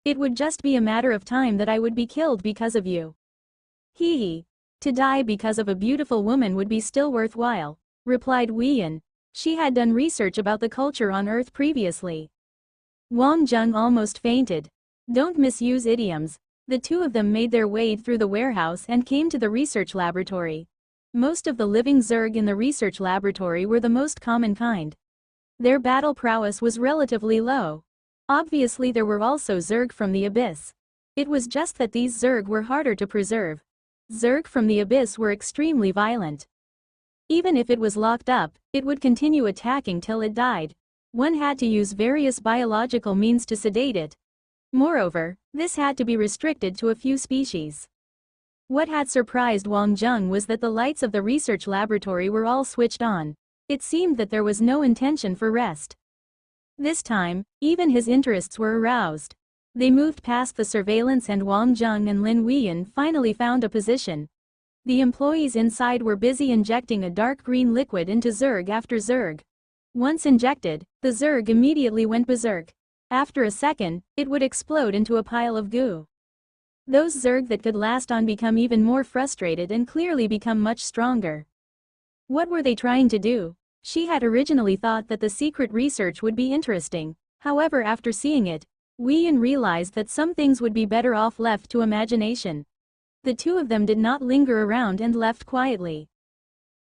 It would just be a matter of time that I would be killed because of you. Hee hee. To die because of a beautiful woman would be still worthwhile, replied Weiyan. She had done research about the culture on Earth previously. Wang Jung almost fainted. Don't misuse idioms. The two of them made their way through the warehouse and came to the research laboratory. Most of the living Zerg in the research laboratory were the most common kind. Their battle prowess was relatively low. Obviously there were also Zerg from the Abyss. It was just that these Zerg were harder to preserve. Zerg from the Abyss were extremely violent. Even if it was locked up, it would continue attacking till it died. One had to use various biological means to sedate it. Moreover, this had to be restricted to a few species. What had surprised Wang Jung was that the lights of the research laboratory were all switched on. It seemed that there was no intention for rest. This time, even his interests were aroused. They moved past the surveillance and Wang Jung and Lin Weiyan finally found a position. The employees inside were busy injecting a dark green liquid into Zerg after Zerg. Once injected, the Zerg immediately went berserk. After a second, it would explode into a pile of goo. Those Zerg that could last on become even more frustrated and clearly become much stronger. What were they trying to do? She had originally thought that the secret research would be interesting. However, after seeing it, Weiyan realized that some things would be better off left to imagination. The two of them did not linger around and left quietly.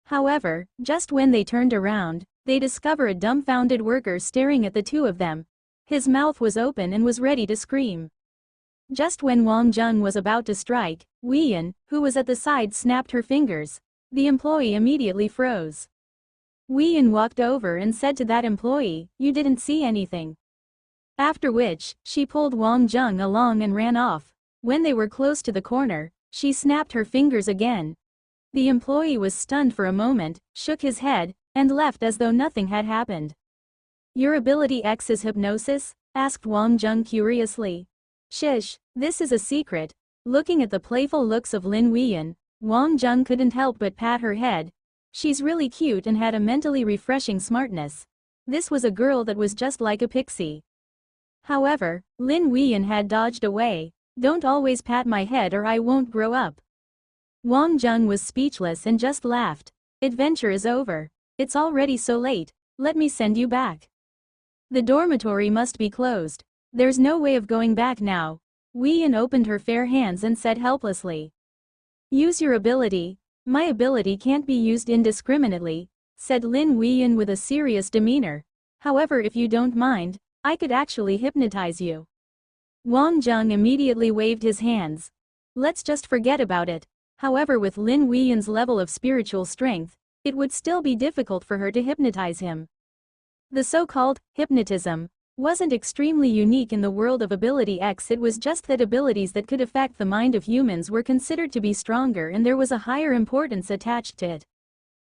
However, just when they turned around, they discover a dumbfounded worker staring at the two of them. His mouth was open and was ready to scream. Just when Wang Jung was about to strike, Weiyan, who was at the side, snapped her fingers. The employee immediately froze. Weiyan walked over and said to that employee, "You didn't see anything." After which, she pulled Wang Jung along and ran off. When they were close to the corner, she snapped her fingers again. The employee was stunned for a moment, shook his head, and left as though nothing had happened. "Your ability X is hypnosis?" asked Wang Jung curiously. "Shish, this is a secret." Looking at the playful looks of Lin Weiyan, Wang Jung couldn't help but pat her head. She's really cute and had a mentally refreshing smartness. This was a girl that was just like a pixie. However, Lin Weiyan had dodged away. "Don't always pat my head or I won't grow up." Wang Jung was speechless and just laughed. "Adventure is over. It's already so late, let me send you back. The dormitory must be closed. There's no way of going back now." Weiyan opened her fair hands and said helplessly. "Use your ability." "My ability can't be used indiscriminately," said Lin Weiyan with a serious demeanor. "However, if you don't mind, I could actually hypnotize you." Wang Jung immediately waved his hands. "Let's just forget about it." However, with Lin Weiyan's level of spiritual strength, it would still be difficult for her to hypnotize him. The so-called hypnotism wasn't extremely unique in the world of Ability X. It was just that abilities that could affect the mind of humans were considered to be stronger and there was a higher importance attached to it.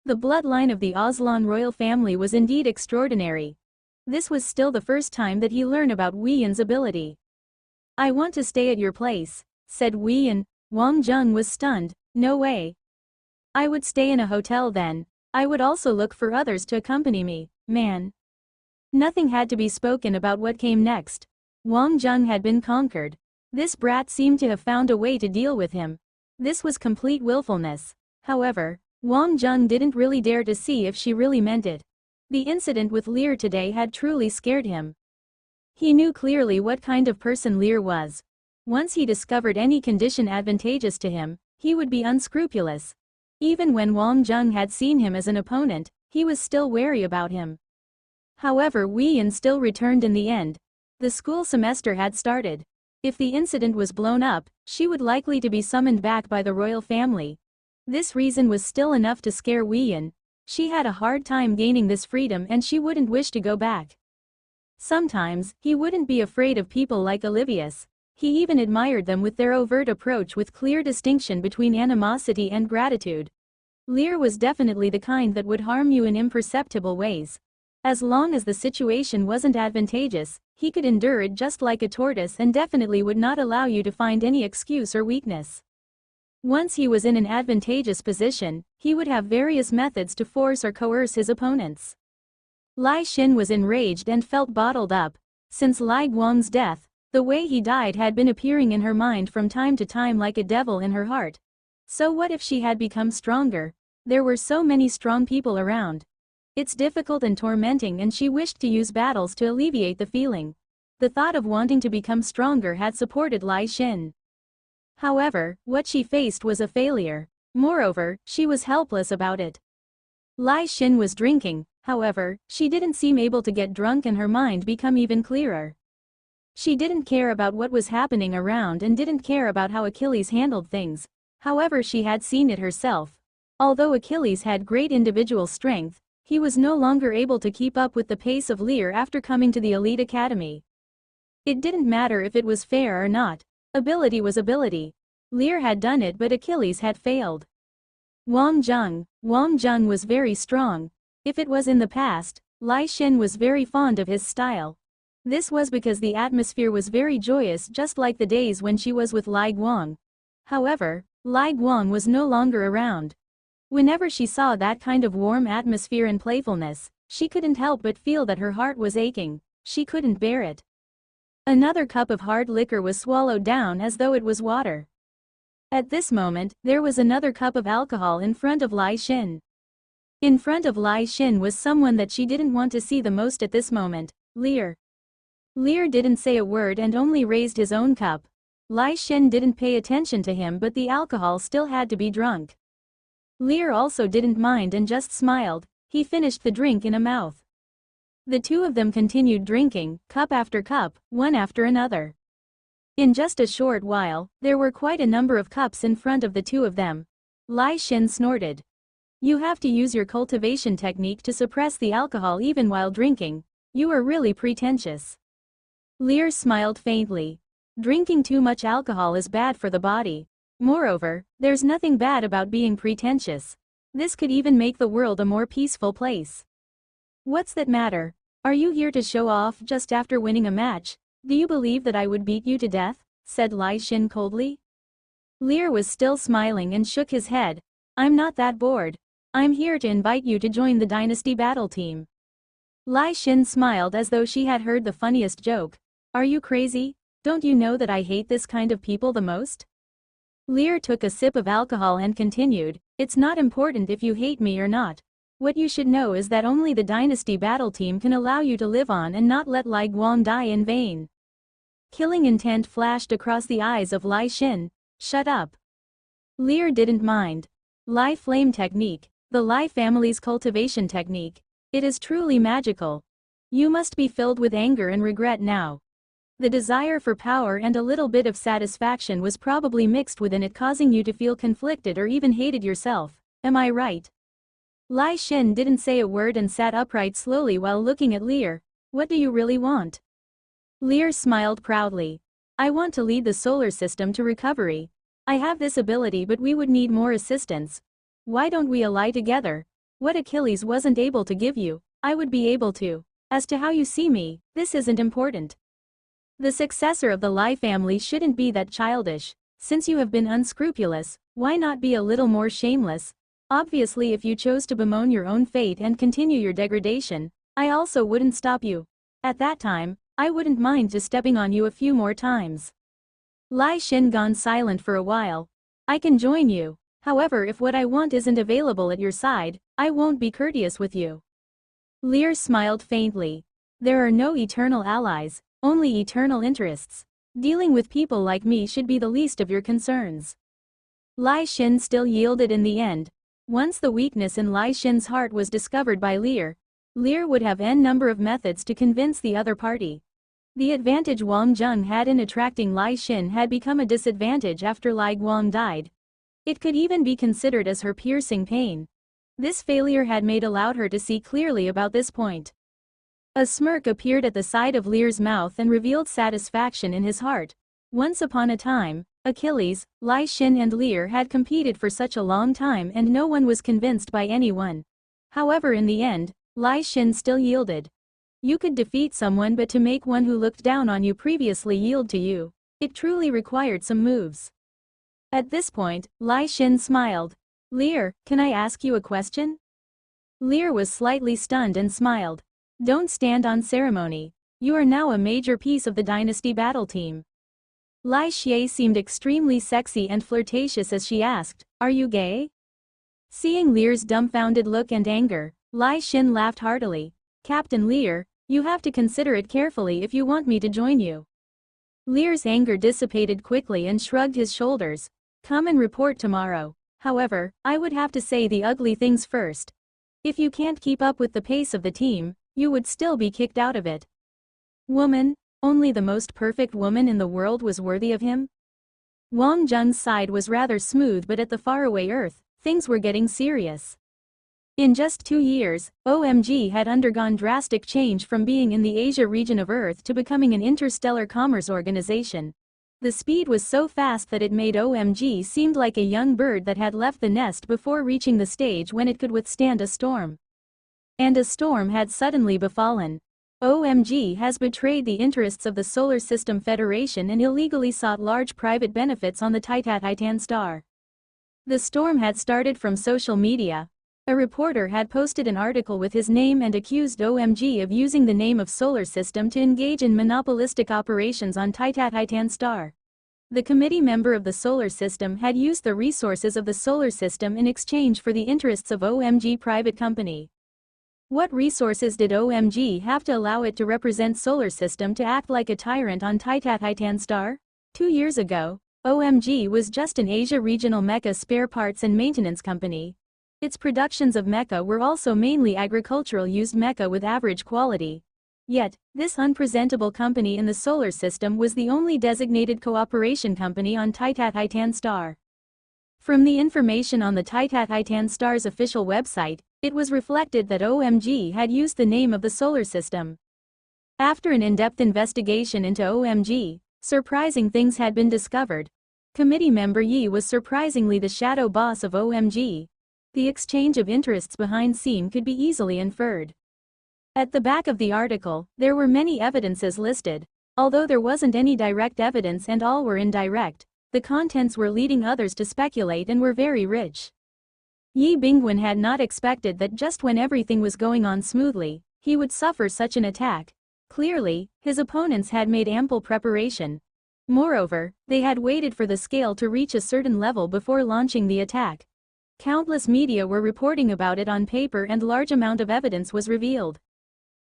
The bloodline of the Aslan royal family was indeed extraordinary. This was still the first time that he learned about Weiyan's ability. "I want to stay at your place," said Weiyan. Wang Jung was stunned. "No way. I would stay in a hotel then. I would also look for others to accompany me, man." Nothing had to be spoken about what came next. Wang Jung had been conquered. This brat seemed to have found a way to deal with him. This was complete willfulness. However, Wang Jung didn't really dare to see if she really meant it. The incident with Lear today had truly scared him. He knew clearly what kind of person Lear was. Once he discovered any condition advantageous to him, he would be unscrupulous. Even when Wang Jung had seen him as an opponent, he was still wary about him. However, Weiyan still returned in the end. The school semester had started. If the incident was blown up, she would likely to be summoned back by the royal family. This reason was still enough to scare Weiyan. She had a hard time gaining this freedom and she wouldn't wish to go back. Sometimes, he wouldn't be afraid of people like Olivius. He even admired them with their overt approach with clear distinction between animosity and gratitude. Lear was definitely the kind that would harm you in imperceptible ways. As long as the situation wasn't advantageous, he could endure it just like a tortoise and definitely would not allow you to find any excuse or weakness. Once he was in an advantageous position, he would have various methods to force or coerce his opponents. Lai Xin was enraged and felt bottled up. Since Lai Guang's death, The way he died had been appearing in her mind from time to time like a devil in her heart. So what if she had become stronger? There were so many strong people around. It's difficult and tormenting, and she wished to use battles to alleviate the feeling. The thought of wanting to become stronger had supported Lai Xin. However, what she faced was a failure. Moreover, she was helpless about it. Lai Xin was drinking, however, she didn't seem able to get drunk and her mind become even clearer. She didn't care about what was happening around and didn't care about how Achilles handled things. However, she had seen it herself. Although Achilles had great individual strength, he was no longer able to keep up with the pace of Lear after coming to the elite academy. It didn't matter if it was fair or not. Ability was ability. Lear had done it, but Achilles had failed. Wang Zheng was very strong. If it was in the past, Lai Xin was very fond of his style. This was because the atmosphere was very joyous, just like the days when she was with Lai Guang. However, Lai Guang was no longer around. Whenever she saw that kind of warm atmosphere and playfulness, she couldn't help but feel that her heart was aching. She couldn't bear it. Another cup of hard liquor was swallowed down as though it was water. At this moment, there was another cup of alcohol in front of Lai Xin. In front of Lai Xin was someone that she didn't want to see the most at this moment, Lear. Lear didn't say a word and only raised his own cup. Lai Xin didn't pay attention to him, but the alcohol still had to be drunk. Lear also didn't mind and just smiled. He finished the drink in a mouth. The two of them continued drinking, cup after cup, one after another. In just a short while, there were quite a number of cups in front of the two of them. Lai Xin snorted. You have to use your cultivation technique to suppress the alcohol even while drinking. You are really pretentious. Lear smiled faintly. Drinking too much alcohol is bad for the body. Moreover, there's nothing bad about being pretentious. This could even make the world a more peaceful place. What's that matter? Are you here to show off just after winning a match? Do you believe that I would beat you to death? Said Lai Xin coldly. Lear was still smiling and shook his head. I'm not that bored. I'm here to invite you to join the Dynasty Battle Team. Lai Xin smiled as though she had heard the funniest joke. Are you crazy? Don't you know that I hate this kind of people the most? Lear took a sip of alcohol and continued, it's not important if you hate me or not. What you should know is that only the Dynasty Battle Team can allow you to live on and not let Lai Guang die in vain. Killing intent flashed across the eyes of Lai Xin. Shut up. Lear didn't mind. Lai Flame Technique, the Lai family's cultivation technique. It is truly magical. You must be filled with anger and regret now. The desire for power and a little bit of satisfaction was probably mixed within it, causing you to feel conflicted or even hated yourself. Am I right? Lai Xin didn't say a word and sat upright slowly while looking at Lear. What do you really want? Lear smiled proudly. I want to lead the solar system to recovery. I have this ability, but we would need more assistance. Why don't we ally together? What Achilles wasn't able to give you, I would be able to. As to how you see me, this isn't important. The successor of the Lai family shouldn't be that childish. Since you have been unscrupulous, why not be a little more shameless? Obviously, if you chose to bemoan your own fate and continue your degradation, I also wouldn't stop you. At that time, I wouldn't mind just stepping on you a few more times. Lai Xin gone silent for a while. I can join you. However, if what I want isn't available at your side, I won't be courteous with you. Lear smiled faintly. There are no eternal allies, only eternal interests. Dealing with people like me should be the least of your concerns. Lai Xin still yielded in the end. Once the weakness in Lai Xin's heart was discovered by Lear, Lear would have n number of methods to convince the other party. The advantage Wang Zheng had in attracting Lai Xin had become a disadvantage after Lai Guang died. It could even be considered as her piercing pain. This failure had allowed her to see clearly about this point. A smirk appeared at the side of Lear's mouth and revealed satisfaction in his heart. Once upon a time, Achilles, Lai Xin and Lear had competed for such a long time and no one was convinced by anyone. However, in the end, Lai Xin still yielded. You could defeat someone, but to make one who looked down on you previously yield to you, it truly required some moves. At this point, Lai Xin smiled. Lear, can I ask you a question? Lear was slightly stunned and smiled. Don't stand on ceremony. You are now a major piece of the dynasty battle team. Lai Xie seemed extremely sexy and flirtatious as she asked, "Are you gay?" Seeing Lear's dumbfounded look and anger, Lai Xin laughed heartily. "Captain Lear, you have to consider it carefully if you want me to join you." Lear's anger dissipated quickly and shrugged his shoulders. "Come and report tomorrow. However, I would have to say the ugly things first. If you can't keep up with the pace of the team, you would still be kicked out of it." Woman, only the most perfect woman in the world was worthy of him? Wang Zheng's side was rather smooth, but at the faraway Earth, things were getting serious. In just 2 years, OMG had undergone drastic change from being in the Asia region of Earth to becoming an interstellar commerce organization. The speed was so fast that it made OMG seem like a young bird that had left the nest before reaching the stage when it could withstand a storm. And a storm had suddenly befallen. OMG has betrayed the interests of the Solar System Federation and illegally sought large private benefits on the Titan star. The storm had started from social media. A reporter had posted an article with his name and accused OMG of using the name of Solar System to engage in monopolistic operations on Titan star. The committee member of the Solar System had used the resources of the Solar System in exchange for the interests of OMG private company. What resources did OMG have to allow it to represent Solar System to act like a tyrant on Titan star? 2 years ago, OMG was just an Asia regional mecha spare parts and maintenance company. Its productions of mecha were also mainly agricultural used mecha with average quality. Yet, this unpresentable company in the Solar System was the only designated cooperation company on Titan star. From the information on the Titan star's official website, it was reflected that OMG had used the name of the Solar System. After an in-depth investigation into OMG, surprising things had been discovered. Committee member Yi was surprisingly the shadow boss of OMG. The exchange of interests behind scene could be easily inferred. At the back of the article, there were many evidences listed. Although there wasn't any direct evidence and all were indirect, the contents were leading others to speculate and were very rich. Yi Bingwen had not expected that just when everything was going on smoothly, he would suffer such an attack. Clearly, his opponents had made ample preparation. Moreover, they had waited for the scale to reach a certain level before launching the attack. Countless media were reporting about it on paper and large amount of evidence was revealed.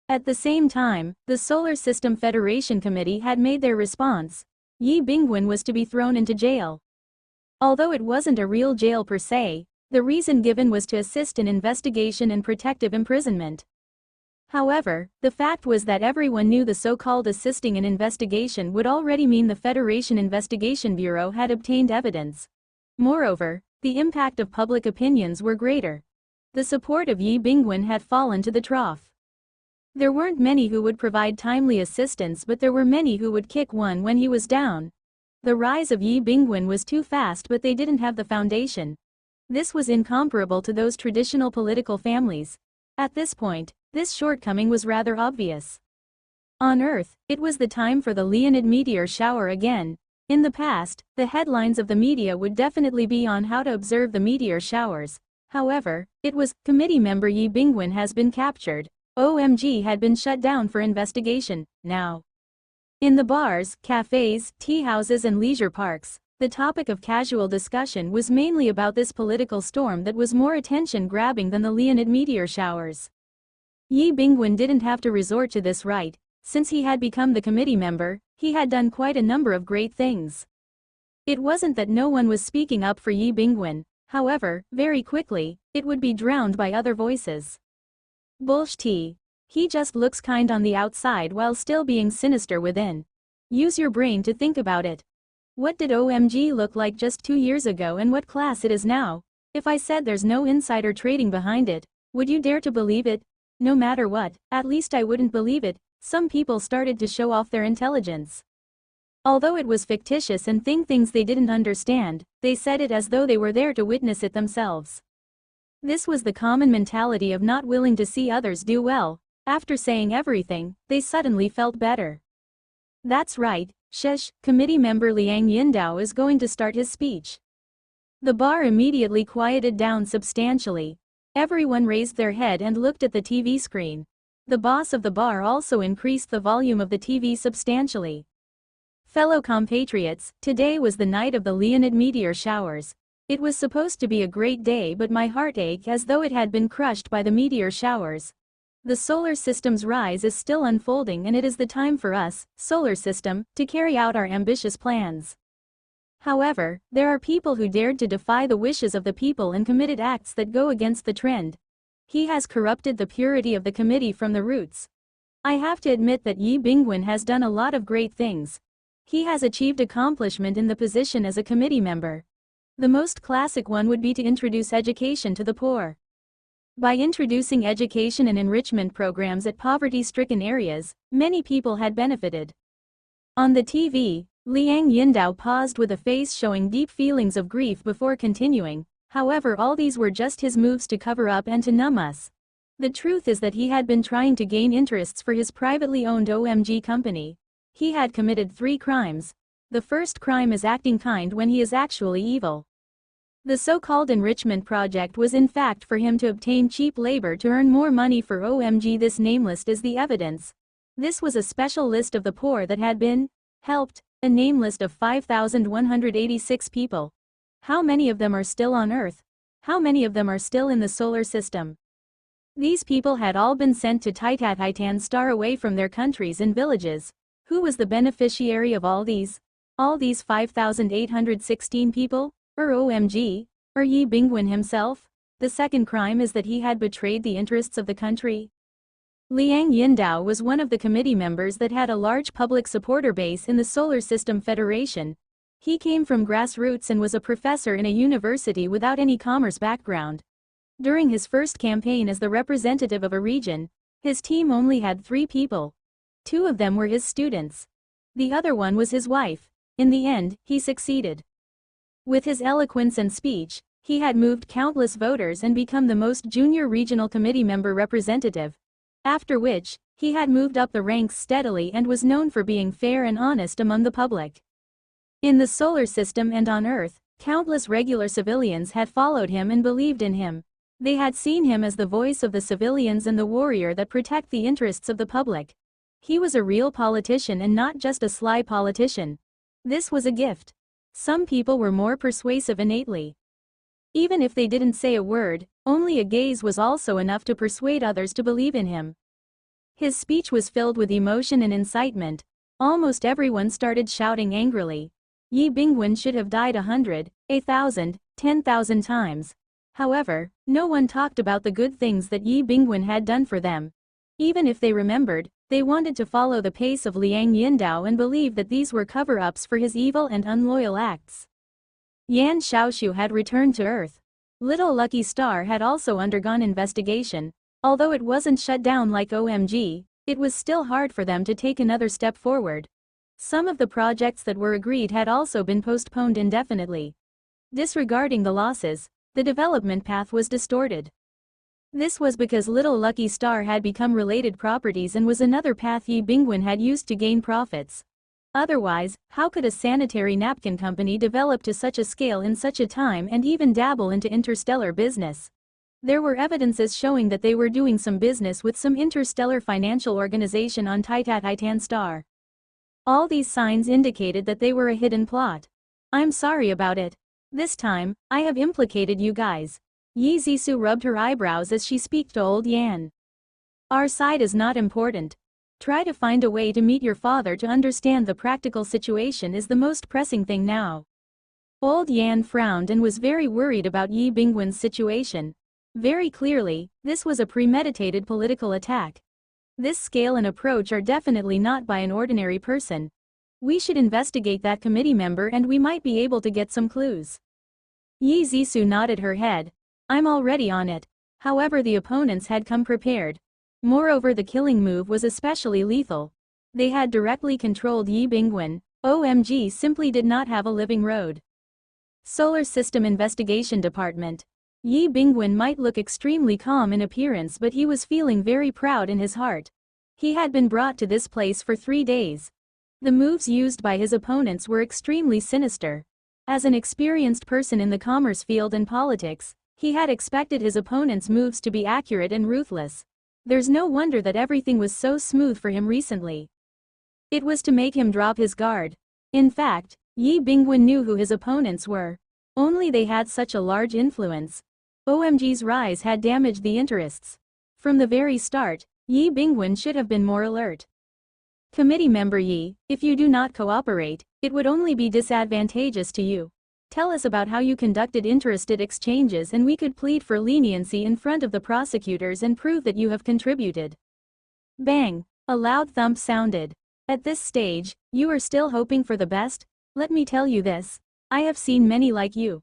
At the same time, the Solar System Federation Committee had made their response. Yi Bingwen was to be thrown into jail. Although it wasn't a real jail per se, the reason given was to assist in investigation and protective imprisonment. However, the fact was that everyone knew the so-called assisting in investigation would already mean the Federation Investigation Bureau had obtained evidence. Moreover, the impact of public opinions were greater. The support of Yi Bingwen had fallen to the trough. There weren't many who would provide timely assistance, but there were many who would kick one when he was down. The rise of Yi Bingwen was too fast, but they didn't have the foundation. This was incomparable to those traditional political families. At this point, this shortcoming was rather obvious. On Earth, it was the time for the Leonid meteor shower again. In the past, the headlines of the media would definitely be on how to observe the meteor showers. However, it was, committee member Yi Bingwen has been captured. OMG had been shut down for investigation. Now, in the bars, cafes, tea houses and leisure parks, the topic of casual discussion was mainly about this political storm that was more attention-grabbing than the Leonid meteor showers. Yi Bingwen didn't have to resort to this right. Since he had become the committee member, he had done quite a number of great things. It wasn't that no one was speaking up for Yi Bingwen. However, very quickly, it would be drowned by other voices. Bullshit. He just looks kind on the outside while still being sinister within. Use your brain to think about it. What did OMG look like just 2 years ago and what class it is now? If I said there's no insider trading behind it, would you dare to believe it? No matter what, at least I wouldn't believe it. Some people started to show off their intelligence. Although it was fictitious and things they didn't understand, they said it as though they were there to witness it themselves. This was the common mentality of not willing to see others do well. After saying everything, they suddenly felt better. That's right, shush, committee member Liang Yindao is going to start his speech. The bar immediately quieted down substantially. Everyone raised their head and looked at the TV screen. The boss of the bar also increased the volume of the TV substantially. Fellow compatriots, today was the night of the Leonid meteor showers. It was supposed to be a great day, but my heart ached as though it had been crushed by the meteor showers. The solar system's rise is still unfolding, and it is the time for us, solar system, to carry out our ambitious plans. However, there are people who dared to defy the wishes of the people and committed acts that go against the trend. He has corrupted the purity of the committee from the roots. I have to admit that Yi Bingwen has done a lot of great things. He has achieved accomplishment in the position as a committee member. The most classic one would be to introduce education to the poor. By introducing education and enrichment programs at poverty-stricken areas, many people had benefited. On the TV, Liang Yindao paused with a face showing deep feelings of grief before continuing. However, all these were just his moves to cover up and to numb us. The truth is that he had been trying to gain interests for his privately owned OMG company. He had committed 3 crimes. The first crime is acting kind when he is actually evil. The so-called enrichment project was in fact for him to obtain cheap labor to earn more money for OMG. This name list is the evidence. This was a special list of the poor that had been helped, a name list of 5,186 people. How many of them are still on Earth? How many of them are still in the solar system? These people had all been sent to Titan Star away from their countries and villages. Who was the beneficiary of all these? All these 5,816 people? Or OMG? Or Yi Bingwen himself? The second crime is that he had betrayed the interests of the country. Liang Yindao was one of the committee members that had a large public supporter base in the Solar System Federation. He came from grassroots and was a professor in a university without any commerce background. During his first campaign as the representative of a region, his team only had 3 people. 2 of them were his students. The other one was his wife. In the end, he succeeded. With his eloquence and speech, he had moved countless voters and become the most junior regional committee member representative. After which, he had moved up the ranks steadily and was known for being fair and honest among the public. In the solar system and on Earth, countless regular civilians had followed him and believed in him. They had seen him as the voice of the civilians and the warrior that protect the interests of the public. He was a real politician and not just a sly politician. This was a gift. Some people were more persuasive innately. Even if they didn't say a word, only a gaze was also enough to persuade others to believe in him. His speech was filled with emotion and incitement. Almost everyone started shouting angrily. Yi Bingwen should have died 100, 1,000, 10,000 times. However, no one talked about the good things that Yi Bingwen had done for them. Even if they remembered, they wanted to follow the pace of Liang Yindao and believe that these were cover-ups for his evil and unloyal acts. Yan Xiaoshu had returned to Earth. Little Lucky Star had also undergone investigation. Although it wasn't shut down like OMG, it was still hard for them to take another step forward. Some of the projects that were agreed had also been postponed indefinitely. Disregarding the losses, the development path was distorted. This was because Little Lucky Star had become related properties and was another path Yi Bingwen had used to gain profits. Otherwise, how could a sanitary napkin company develop to such a scale in such a time and even dabble into interstellar business? There were evidences showing that they were doing some business with some interstellar financial organization on Titan Star. All these signs indicated that they were a hidden plot. I'm sorry about it. This time, I have implicated you guys. Yi Zixu rubbed her eyebrows as she spoke to old Yan. Our side is not important. Try to find a way to meet your father to understand the practical situation is the most pressing thing now. Old Yan frowned and was very worried about Yi Bingwen's situation. Very clearly, this was a premeditated political attack. This scale and approach are definitely not by an ordinary person. We should investigate that committee member and we might be able to get some clues. Yi Zixu nodded her head. I'm already on it. However, the opponents had come prepared. Moreover, the killing move was especially lethal. They had directly controlled Yi Bingwen. OMG simply did not have a living road. Solar System Investigation Department. Yi Bingwen might look extremely calm in appearance, but he was feeling very proud in his heart. He had been brought to this place for 3 days. The moves used by his opponents were extremely sinister. As an experienced person in the commerce field and politics, he had expected his opponents' moves to be accurate and ruthless. There's no wonder that everything was so smooth for him recently. It was to make him drop his guard. In fact, Yi Bingwen knew who his opponents were. Only they had such a large influence. OMG's rise had damaged the interests. From the very start, Yi Bingwen should have been more alert. Committee member Yi, if you do not cooperate, it would only be disadvantageous to you. Tell us about how you conducted interested exchanges and we could plead for leniency in front of the prosecutors and prove that you have contributed. Bang! A loud thump sounded. At this stage, you are still hoping for the best? Let me tell you this. I have seen many like you.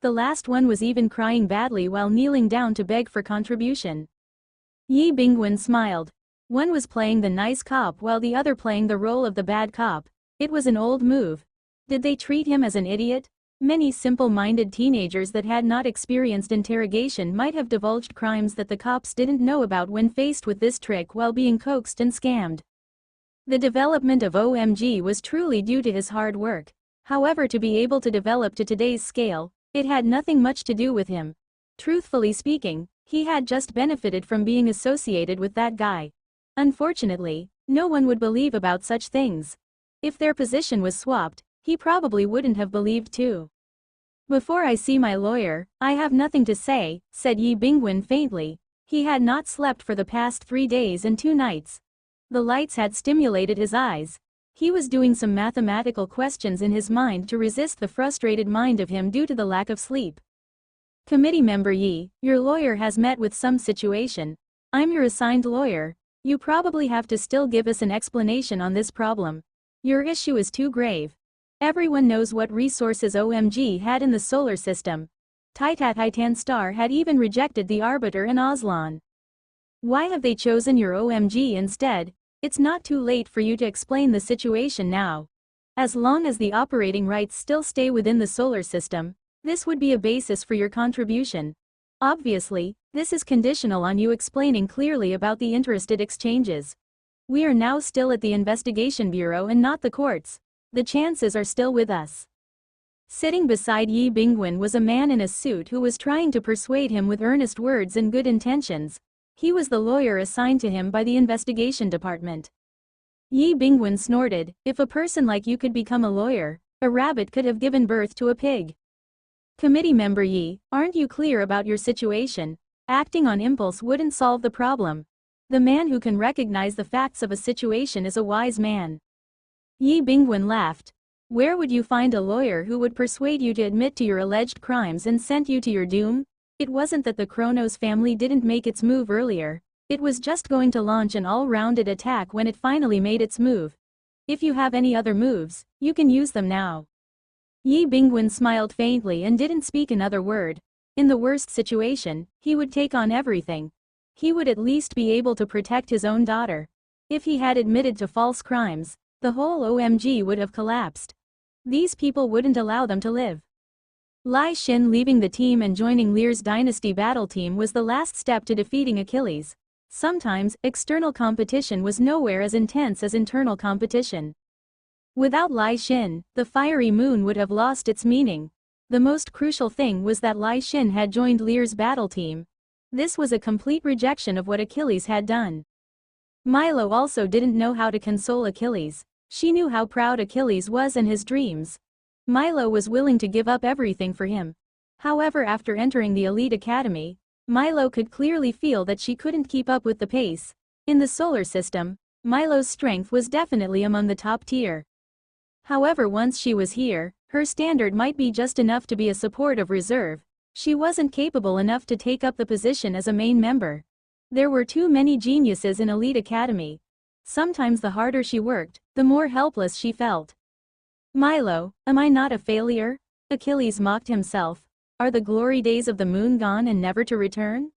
The last one was even crying badly while kneeling down to beg for contribution. Yi Bingwen smiled. One was playing the nice cop while the other playing the role of the bad cop. It was an old move. Did they treat him as an idiot? Many simple-minded teenagers that had not experienced interrogation might have divulged crimes that the cops didn't know about when faced with this trick while being coaxed and scammed. The development of OMG was truly due to his hard work. However, to be able to develop to today's scale, it had nothing much to do with him. Truthfully speaking, he had just benefited from being associated with that guy. Unfortunately, no one would believe about such things. If their position was swapped, he probably wouldn't have believed too. Before I see my lawyer, I have nothing to say, said Yi Bingwen faintly. He had not slept for the past 3 days and 2 nights. The lights had stimulated his eyes. He was doing some mathematical questions in his mind to resist the frustrated mind of him due to the lack of sleep. Committee member Yi, your lawyer has met with some situation. I'm your assigned lawyer. You probably have to still give us an explanation on this problem. Your issue is too grave. Everyone knows what resources OMG had in the solar system. Titan Star had even rejected the Arbiter and Aslan. Why have they chosen your OMG instead? It's not too late for you to explain the situation now. As long as the operating rights still stay within the solar system, this would be a basis for your contribution. Obviously, this is conditional on you explaining clearly about the interested exchanges. We are now still at the investigation bureau and not the courts. The chances are still with us. Sitting beside Yi Bingwen was a man in a suit who was trying to persuade him with earnest words and good intentions. He was the lawyer assigned to him by the investigation department. Yi Bingwen snorted, if a person like you could become a lawyer, a rabbit could have given birth to a pig. Committee member Yi, aren't you clear about your situation? Acting on impulse wouldn't solve the problem. The man who can recognize the facts of a situation is a wise man. Yi Bingwen laughed. Where would you find a lawyer who would persuade you to admit to your alleged crimes and send you to your doom? It wasn't that the Kronos family didn't make its move earlier. It was just going to launch an all-rounded attack when it finally made its move. If you have any other moves, you can use them now. Yi Bingwen smiled faintly and didn't speak another word. In the worst situation, he would take on everything. He would at least be able to protect his own daughter. If he had admitted to false crimes, the whole OMG would have collapsed. These people wouldn't allow them to live. Lai Xin leaving the team and joining Lear's dynasty battle team was the last step to defeating Achilles. Sometimes, external competition was nowhere as intense as internal competition. Without Lai Xin, the fiery moon would have lost its meaning. The most crucial thing was that Lai Xin had joined Lear's battle team. This was a complete rejection of what Achilles had done. Milo also didn't know how to console Achilles. She knew how proud Achilles was and his dreams. Milo was willing to give up everything for him. However, after entering the elite academy, Milo could clearly feel that she couldn't keep up with the pace. In the solar system, Milo's strength was definitely among the top tier. However, once she was here, her standard might be just enough to be a support of reserve. She wasn't capable enough to take up the position as a main member. There were too many geniuses in elite academy. Sometimes the harder she worked, the more helpless she felt. Milo, am I not a failure? Achilles mocked himself. Are the glory days of the moon gone and never to return?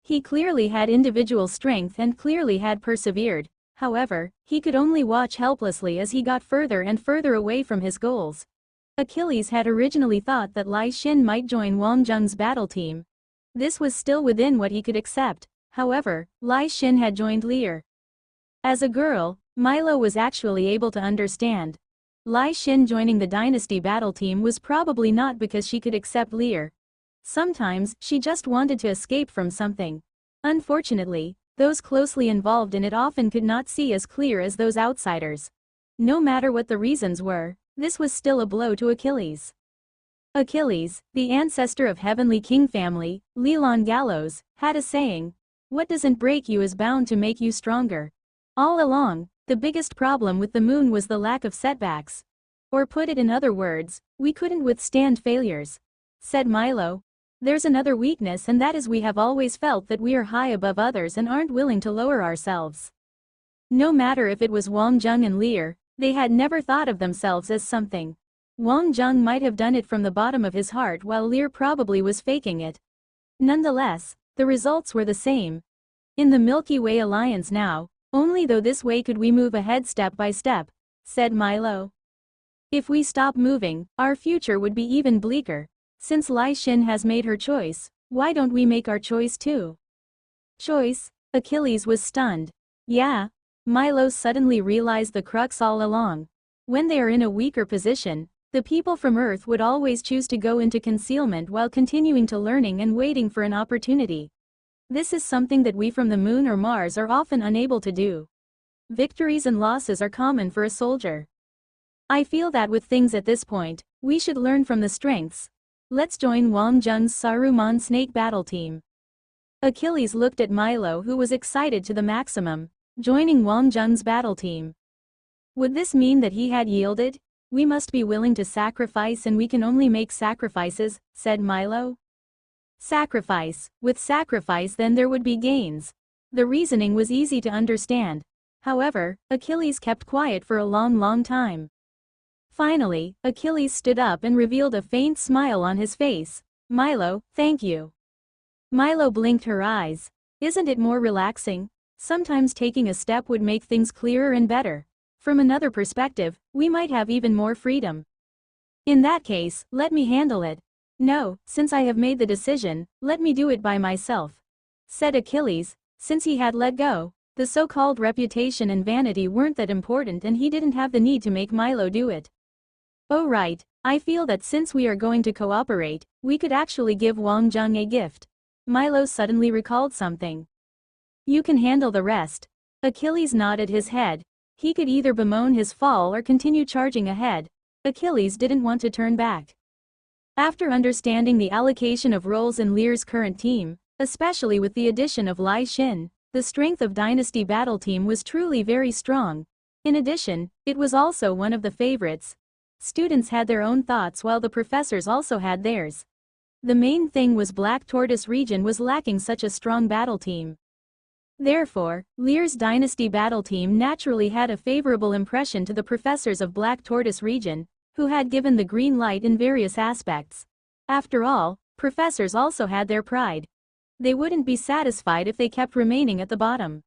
He clearly had individual strength and clearly had persevered. However, he could only watch helplessly as he got further and further away from his goals. Achilles had originally thought that Lai Xin might join Wang Zheng's battle team. This was still within what he could accept. However, Lai Xin had joined Lear. As a girl, Milo was actually able to understand. Lai Xin joining the dynasty battle team was probably not because she could accept Lear. Sometimes, she just wanted to escape from something. Unfortunately, those closely involved in it often could not see as clear as those outsiders. No matter what the reasons were, this was still a blow to Achilles. Achilles, the ancestor of heavenly king family, Leland Gallows, had a saying, "What doesn't break you is bound to make you stronger." All along, the biggest problem with the moon was the lack of setbacks. Or put it in other words, we couldn't withstand failures. Said Milo. There's another weakness, and that is we have always felt that we are high above others and aren't willing to lower ourselves. No matter if it was Wang Zheng and Lear, they had never thought of themselves as something. Wang Zheng might have done it from the bottom of his heart while Lear probably was faking it. Nonetheless, the results were the same. In the Milky Way alliance now, only though this way could we move ahead step by step, said Milo. If we stop moving, our future would be even bleaker. Since Lai Xin has made her choice, why don't we make our choice too? Choice? Achilles was stunned. Yeah. Milo suddenly realized the crux all along. When they are in a weaker position, the people from Earth would always choose to go into concealment while continuing to learning and waiting for an opportunity. This is something that we from the Moon or Mars are often unable to do. Victories and losses are common for a soldier. I feel that with things at this point, we should learn from the strengths. Let's join Wang Zheng's Saruman Snake battle team. Achilles looked at Milo, who was excited to the maximum, joining Wang Zheng's battle team. Would this mean that he had yielded? We must be willing to sacrifice, and we can only make sacrifices, said Milo. Sacrifice. With sacrifice then there would be gains. The reasoning was easy to understand. However, Achilles kept quiet for a long time. Finally, Achilles stood up and revealed a faint smile on his face. Milo, thank you. Milo blinked her eyes. Isn't it more relaxing? Sometimes taking a step would make things clearer and better. From another perspective, we might have even more freedom. In that case, let me handle it. No, since I have made the decision, let me do it by myself. Said Achilles. Since he had let go, the so-called reputation and vanity weren't that important, and he didn't have the need to make Milo do it. Oh right, I feel that since we are going to cooperate, we could actually give Wang Zheng a gift. Milo suddenly recalled something. You can handle the rest. Achilles nodded his head. He could either bemoan his fall or continue charging ahead. Achilles didn't want to turn back. After understanding the allocation of roles in Lear's current team, especially with the addition of Lai Xin, the strength of Dynasty Battle Team was truly very strong. In addition, it was also one of the favorites. Students had their own thoughts while the professors also had theirs. The main thing was Black Tortoise region was lacking such a strong battle team. Therefore, Lear's Dynasty Battle Team naturally had a favorable impression to the professors of Black Tortoise region, who had given the green light in various aspects. After all, professors also had their pride. They wouldn't be satisfied if they kept remaining at the bottom.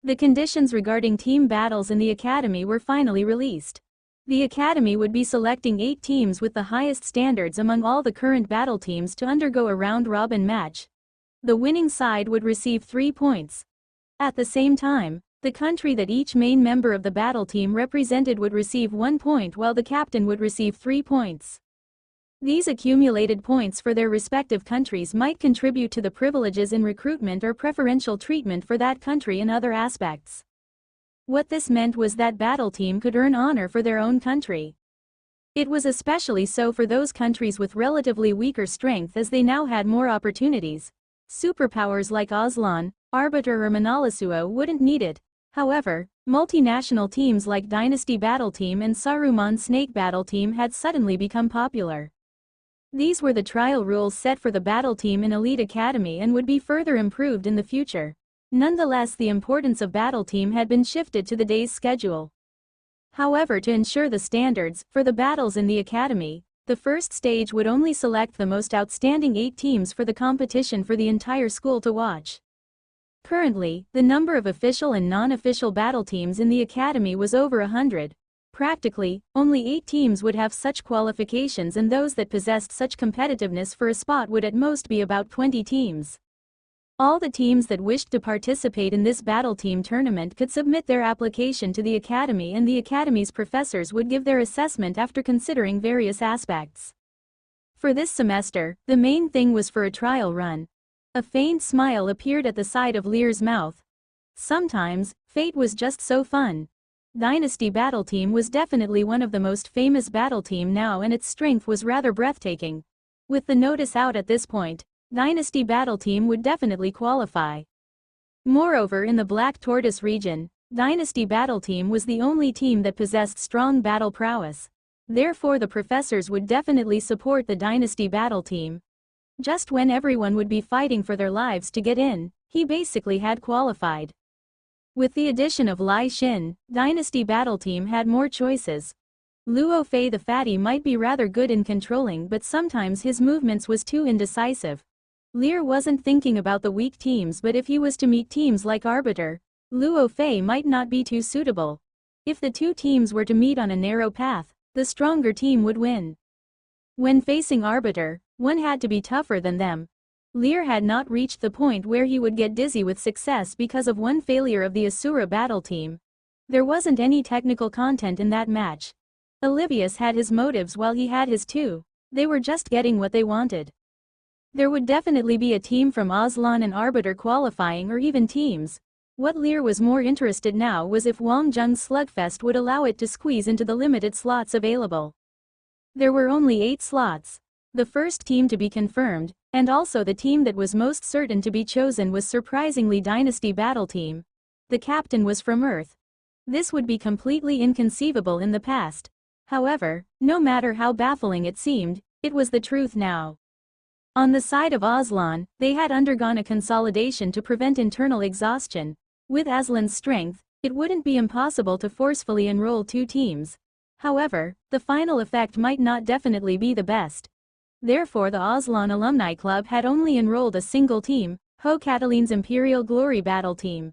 The conditions regarding team battles in the academy were finally released. The academy would be selecting 8 teams with the highest standards among all the current battle teams to undergo a round-robin match. The winning side would receive 3 points. At the same time, the country that each main member of the battle team represented would receive 1 point, while the captain would receive 3 points. These accumulated points for their respective countries might contribute to the privileges in recruitment or preferential treatment for that country in other aspects. What this meant was that battle team could earn honor for their own country. It was especially so for those countries with relatively weaker strength, as they now had more opportunities. Superpowers like Aslan, Arbiter or Manalasuo wouldn't need it. However, multinational teams like Dynasty Battle Team and Saruman Snake Battle Team had suddenly become popular. These were the trial rules set for the battle team in Elite Academy and would be further improved in the future. Nonetheless, the importance of battle team had been shifted to the day's schedule. However, to ensure the standards for the battles in the academy, the first stage would only select the most outstanding 8 teams for the competition for the entire school to watch. Currently, the number of official and non-official battle teams in the academy was over 100. Practically, only 8 teams would have such qualifications, and those that possessed such competitiveness for a spot would at most be about 20 teams. All the teams that wished to participate in this battle team tournament could submit their application to the academy, and the academy's professors would give their assessment after considering various aspects. For this semester, the main thing was for a trial run. A faint smile appeared at the side of Lear's mouth. Sometimes, fate was just so fun. Dynasty Battle Team was definitely one of the most famous battle team now, and its strength was rather breathtaking. With the notice out at this point, Dynasty Battle Team would definitely qualify. Moreover, in the Black Tortoise region, Dynasty Battle Team was the only team that possessed strong battle prowess. Therefore the professors would definitely support the Dynasty Battle Team. Just when everyone would be fighting for their lives to get in, he basically had qualified. With the addition of Lai Xin, Dynasty Battle Team had more choices. Luo Fei the fatty might be rather good in controlling, but sometimes his movements was too indecisive. Lear wasn't thinking about the weak teams, but if he was to meet teams like Arbiter, Luo Fei might not be too suitable. If the two teams were to meet on a narrow path, the stronger team would win. When facing Arbiter, one had to be tougher than them. Lear had not reached the point where he would get dizzy with success because of one failure of the Asura battle team. There wasn't any technical content in that match. Olivius had his motives while he had his too. They were just getting what they wanted. There would definitely be a team from Aslan and Arbiter qualifying, or even teams. What Lear was more interested now was if Wang Zheng's slugfest would allow it to squeeze into the limited slots available. There were only 8 slots. The first team to be confirmed, and also the team that was most certain to be chosen, was surprisingly Dynasty Battle Team. The captain was from Earth. This would be completely inconceivable in the past. However, no matter how baffling it seemed, it was the truth now. On the side of Aslan, they had undergone a consolidation to prevent internal exhaustion. With Aslan's strength, it wouldn't be impossible to forcefully enroll 2 teams. However, the final effect might not definitely be the best. Therefore the Aslan Alumni Club had only enrolled a single team, Ho Cataline's Imperial Glory Battle Team.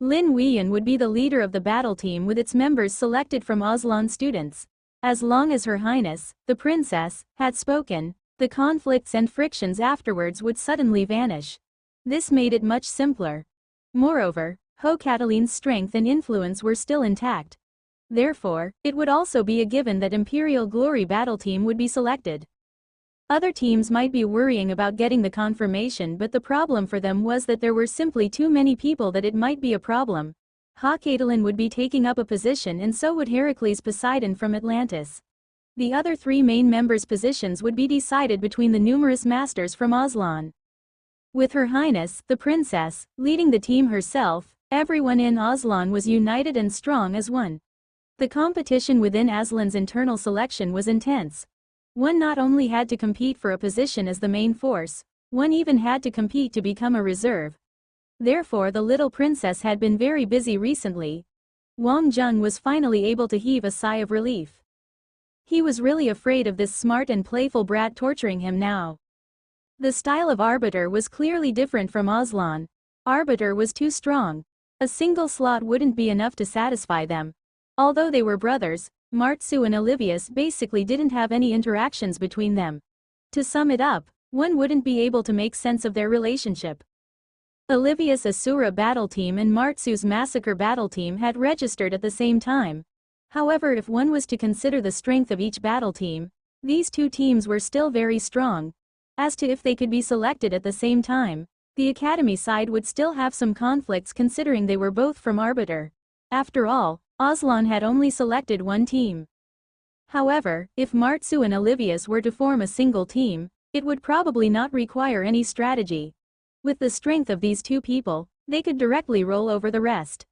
Lin Weiyan would be the leader of the battle team with its members selected from Aslan students. As long as Her Highness, the Princess, had spoken, the conflicts and frictions afterwards would suddenly vanish. This made it much simpler. Moreover, Ho Cataline's strength and influence were still intact. Therefore, it would also be a given that Imperial Glory Battle Team would be selected. Other teams might be worrying about getting the confirmation, but the problem for them was that there were simply too many people that it might be a problem. Ha Catalin would be taking up a position, and so would Heracles Poseidon from Atlantis. The other 3 main members' positions would be decided between the numerous masters from Aslan. With Her Highness, the Princess, leading the team herself, everyone in Aslan was united and strong as one. The competition within Aslan's internal selection was intense. One not only had to compete for a position as the main force, one even had to compete to become a reserve. Therefore the little princess had been very busy recently. Wang Zheng was finally able to heave a sigh of relief. He was really afraid of this smart and playful brat torturing him now. The style of Arbiter was clearly different from Aslan. Arbiter was too strong. A single slot wouldn't be enough to satisfy them. Although they were brothers, Martsu and Olivius basically didn't have any interactions between them. To sum it up, one wouldn't be able to make sense of their relationship. Olivius' Asura battle team and Martsu's Massacre battle team had registered at the same time. However, if one was to consider the strength of each battle team, these 2 teams were still very strong. As to if they could be selected at the same time, the Academy side would still have some conflicts considering they were both from Arbiter. After all, Aslan had only selected 1 team. However, if Martsu and Olivius were to form a single team, it would probably not require any strategy. With the strength of these 2 people, they could directly roll over the rest.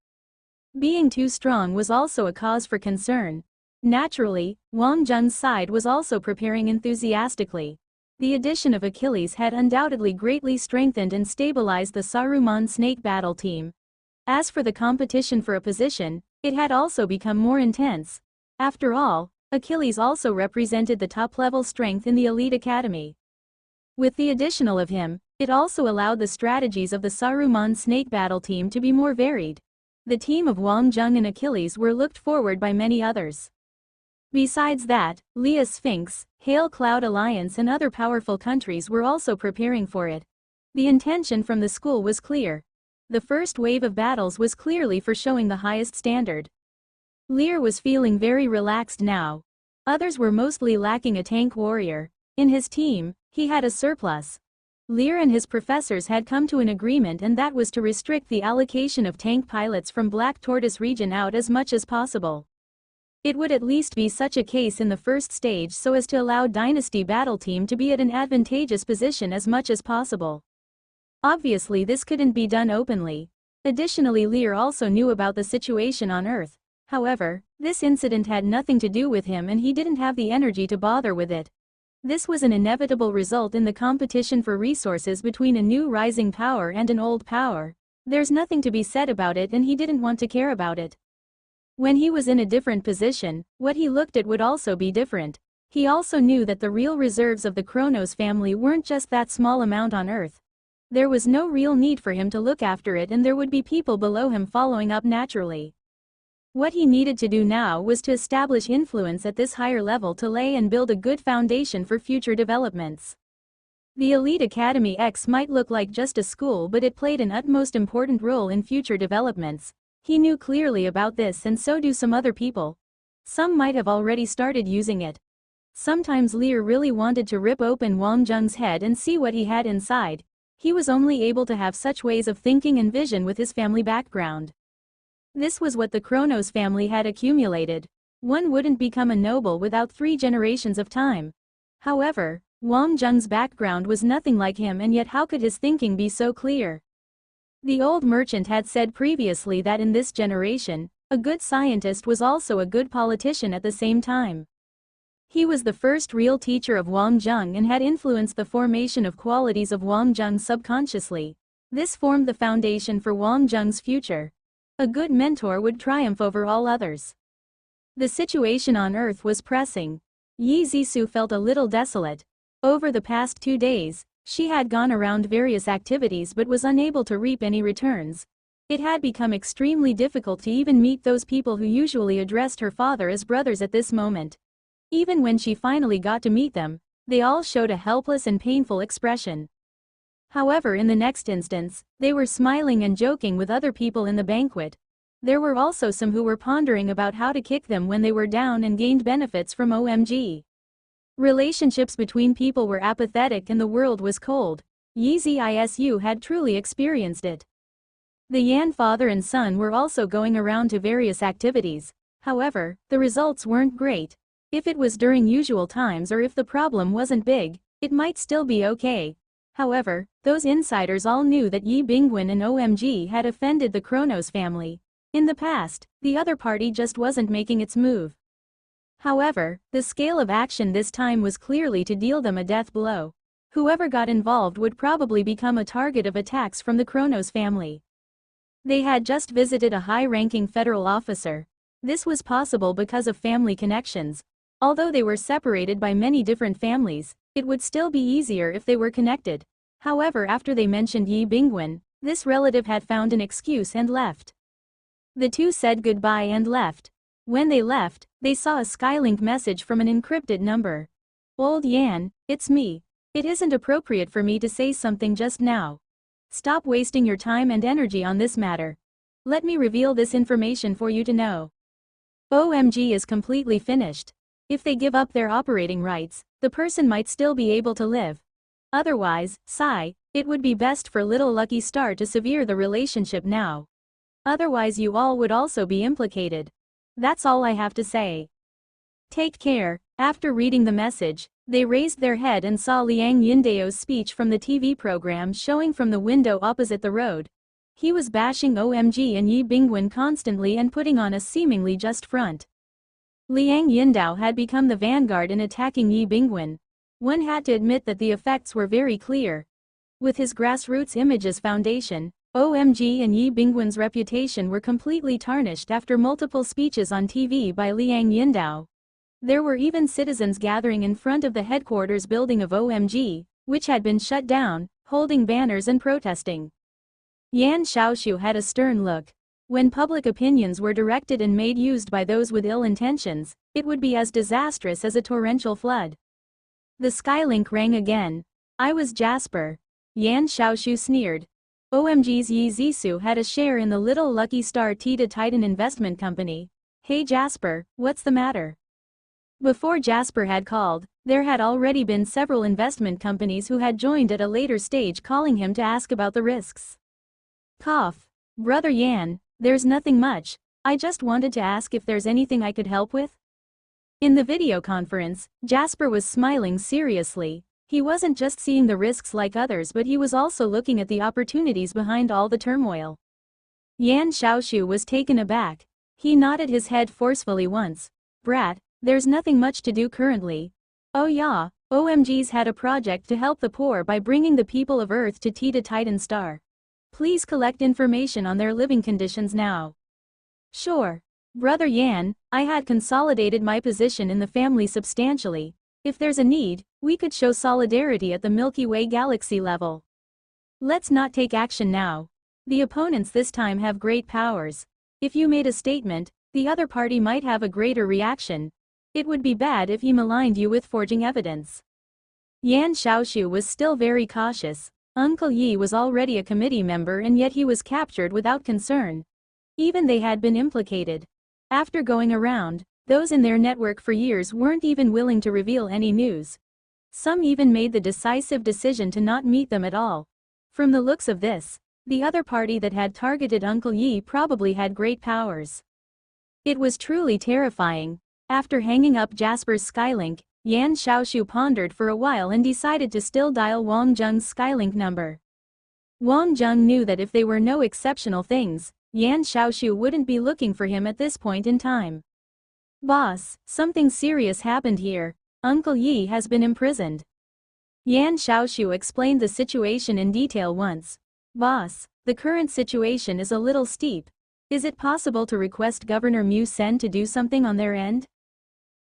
Being too strong was also a cause for concern. Naturally, Wang Zheng's side was also preparing enthusiastically. The addition of Achilles had undoubtedly greatly strengthened and stabilized the Saruman Snake battle team. As for the competition for a position, it had also become more intense. After all, Achilles also represented the top-level strength in the elite academy. With the additional of him, it also allowed the strategies of the Saruman Snake battle team to be more varied. The team of Wang Zheng and Achilles were looked forward by many others. Besides that, Lea Sphinx, Hail Cloud Alliance and other powerful countries were also preparing for it. The intention from the school was clear. The first wave of battles was clearly for showing the highest standard. Lear was feeling very relaxed now. Others were mostly lacking a tank warrior. In his team, he had a surplus. Lear and his professors had come to an agreement, and that was to restrict the allocation of tank pilots from Black Tortoise region out as much as possible. It would at least be such a case in the first stage so as to allow Dynasty Battle Team to be at an advantageous position as much as possible. Obviously this couldn't be done openly. Additionally, Lear also knew about the situation on Earth. However, this incident had nothing to do with him and he didn't have the energy to bother with it. This was an inevitable result in the competition for resources between a new rising power and an old power. There's nothing to be said about it and he didn't want to care about it. When he was in a different position, what he looked at would also be different. He also knew that the real reserves of the Kronos family weren't just that small amount on Earth. There was no real need for him to look after it and there would be people below him following up naturally. What he needed to do now was to establish influence at this higher level to lay and build a good foundation for future developments. The Elite Academy X might look like just a school, but it played an utmost important role in future developments. He knew clearly about this, and so do some other people. Some might have already started using it. Sometimes Lear really wanted to rip open Wang Zheng's head and see what he had inside. He was only able to have such ways of thinking and vision with his family background. This was what the Kronos family had accumulated. One wouldn't become a noble without 3 generations of time. However, Wang Zheng's background was nothing like him, and yet how could his thinking be so clear? The old merchant had said previously that in this generation, a good scientist was also a good politician at the same time. He was the first real teacher of Wang Zheng and had influenced the formation of qualities of Wang Zheng subconsciously. This formed the foundation for Wang Zheng's future. A good mentor would triumph over all others. The situation on Earth was pressing. Yi Zixu felt a little desolate. Over the past 2 days, she had gone around various activities but was unable to reap any returns. It had become extremely difficult to even meet those people who usually addressed her father as brothers at this moment. Even when she finally got to meet them, they all showed a helpless and painful expression. However, in the next instance, they were smiling and joking with other people in the banquet. There were also some who were pondering about how to kick them when they were down and gained benefits from OMG. Relationships between people were apathetic and the world was cold. Yi Zixu had truly experienced it. The Yan father and son were also going around to various activities. However, the results weren't great. If it was during usual times or if the problem wasn't big, it might still be okay. However, those insiders all knew that Yi Bingwen and OMG had offended the Kronos family. In the past, the other party just wasn't making its move. However, the scale of action this time was clearly to deal them a death blow. Whoever got involved would probably become a target of attacks from the Kronos family. They had just visited a high-ranking federal officer. This was possible because of family connections. Although they were separated by many different families, it would still be easier if they were connected. However, after they mentioned Yi Bingwen, this relative had found an excuse and left. The two said goodbye and left. When they left, they saw a Skylink message from an encrypted number. "Old Yan, it's me. It isn't appropriate for me to say something just now. Stop wasting your time and energy on this matter. Let me reveal this information for you to know. OMG is completely finished. If they give up their operating rights, the person might still be able to live. Otherwise, sigh, it would be best for little Lucky Star to sever the relationship now. Otherwise you all would also be implicated. That's all I have to say. Take care." After reading the message, they raised their head and saw Liang Yindao's speech from the TV program showing from the window opposite the road. He was bashing OMG and Yi Bingwen constantly and putting on a seemingly just front. Liang Yindao had become the vanguard in attacking Yi Bingwen. One had to admit that the effects were very clear. With his grassroots image as foundation, OMG and Yi Bingwen's reputation were completely tarnished after multiple speeches on TV by Liang Yindao. There were even citizens gathering in front of the headquarters building of OMG, which had been shut down, holding banners and protesting. Yan Xiaoshu had a stern look. When public opinions were directed and made used by those with ill intentions, it would be as disastrous as a torrential flood. The Skylink rang again. "I was Jasper." Yan Xiaoshu sneered. OMG's Yi Zixu had a share in the Little Lucky Star Tita Titan investment company. "Hey Jasper, what's the matter?" Before Jasper had called, There had already been several investment companies who had joined at a later stage calling him to ask about the risks. Cough. Brother Yan, there's nothing much, I just wanted to ask if there's anything I could help with? In the video conference, Jasper was smiling seriously. He wasn't just seeing the risks like others, but he was also looking at the opportunities behind all the turmoil. Yan Xiaoshu was taken aback. He nodded his head forcefully once. Brat, there's nothing much to do currently. Oh yeah, OMG's had a project to help the poor by bringing the people of Earth to Theta Titan Star. Please collect information on their living conditions now. Sure. Brother Yan, I had consolidated my position in the family substantially. If there's a need, we could show solidarity at the Milky Way galaxy level. Let's not take action now. The opponents this time have great powers. If you made a statement, the other party might have a greater reaction. It would be bad if he maligned you with forging evidence. Yan Xiaoshu was still very cautious. Uncle Yi was already a committee member and yet he was captured without concern. Even they had been implicated. After going around, those in their network for years weren't even willing to reveal any news. Some even made the decisive decision to not meet them at all. From the looks of this, the other party that had targeted Uncle Yi probably had great powers. It was truly terrifying. After hanging up Jasper's Skylink, Yan Xiaoshu pondered for a while and decided to still dial Wang Zheng's Skylink number. Wang Zheng knew that if they were no exceptional things, Yan Xiaoshu wouldn't be looking for him at this point in time. Boss, something serious happened here. Uncle Yi has been imprisoned. Yan Xiaoshu explained the situation in detail once. Boss, the current situation is a little steep. Is it possible to request Governor Mu Sen to do something on their end?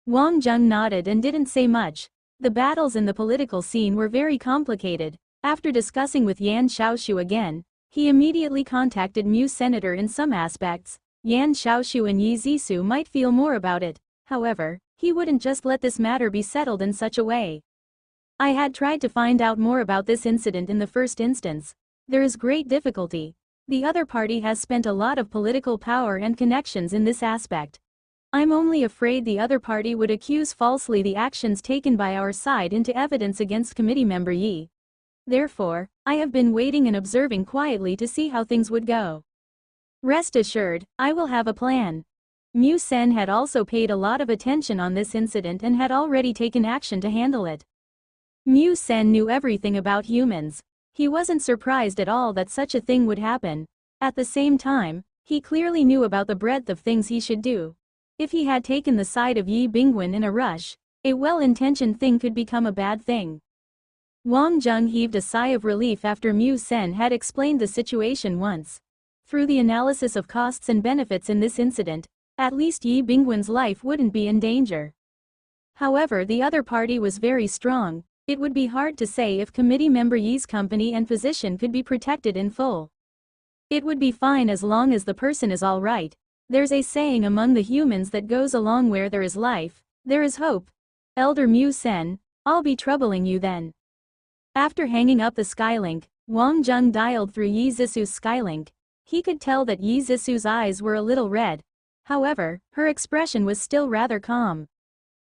Wang Zheng nodded and didn't say much. The battles in the political scene were very complicated. After discussing with Yan Xiaoshu again, he immediately contacted Mu's senator in some aspects. Yan Xiaoshu and Yi Zisu might feel more about it. However, he wouldn't just let this matter be settled in such a way. I had tried to find out more about this incident in the first instance. There is great difficulty. The other party has spent a lot of political power and connections in this aspect. I'm only afraid the other party would accuse falsely the actions taken by our side into evidence against committee member Yi. Therefore, I have been waiting and observing quietly to see how things would go. Rest assured, I will have a plan. Mu Sen had also paid a lot of attention on this incident and had already taken action to handle it. Mu Sen knew everything about humans. He wasn't surprised at all that such a thing would happen. At the same time, he clearly knew about the breadth of things he should do. If he had taken the side of Yi Bingwen in a rush, a well-intentioned thing could become a bad thing. Wang Zheng heaved a sigh of relief after Mu Sen had explained the situation once. Through the analysis of costs and benefits in this incident, at least Yi Bingwen's life wouldn't be in danger. However, the other party was very strong. It would be hard to say if committee member Yi's company and position could be protected in full. It would be fine as long as the person is all right. There's a saying among the humans that goes along: where there is life, there is hope. Elder Mu Sen, I'll be troubling you then. After hanging up the Skylink, Wang Zheng dialed through Yi Zisu's Skylink. He could tell that Yi Zisu's eyes were a little red. However, her expression was still rather calm.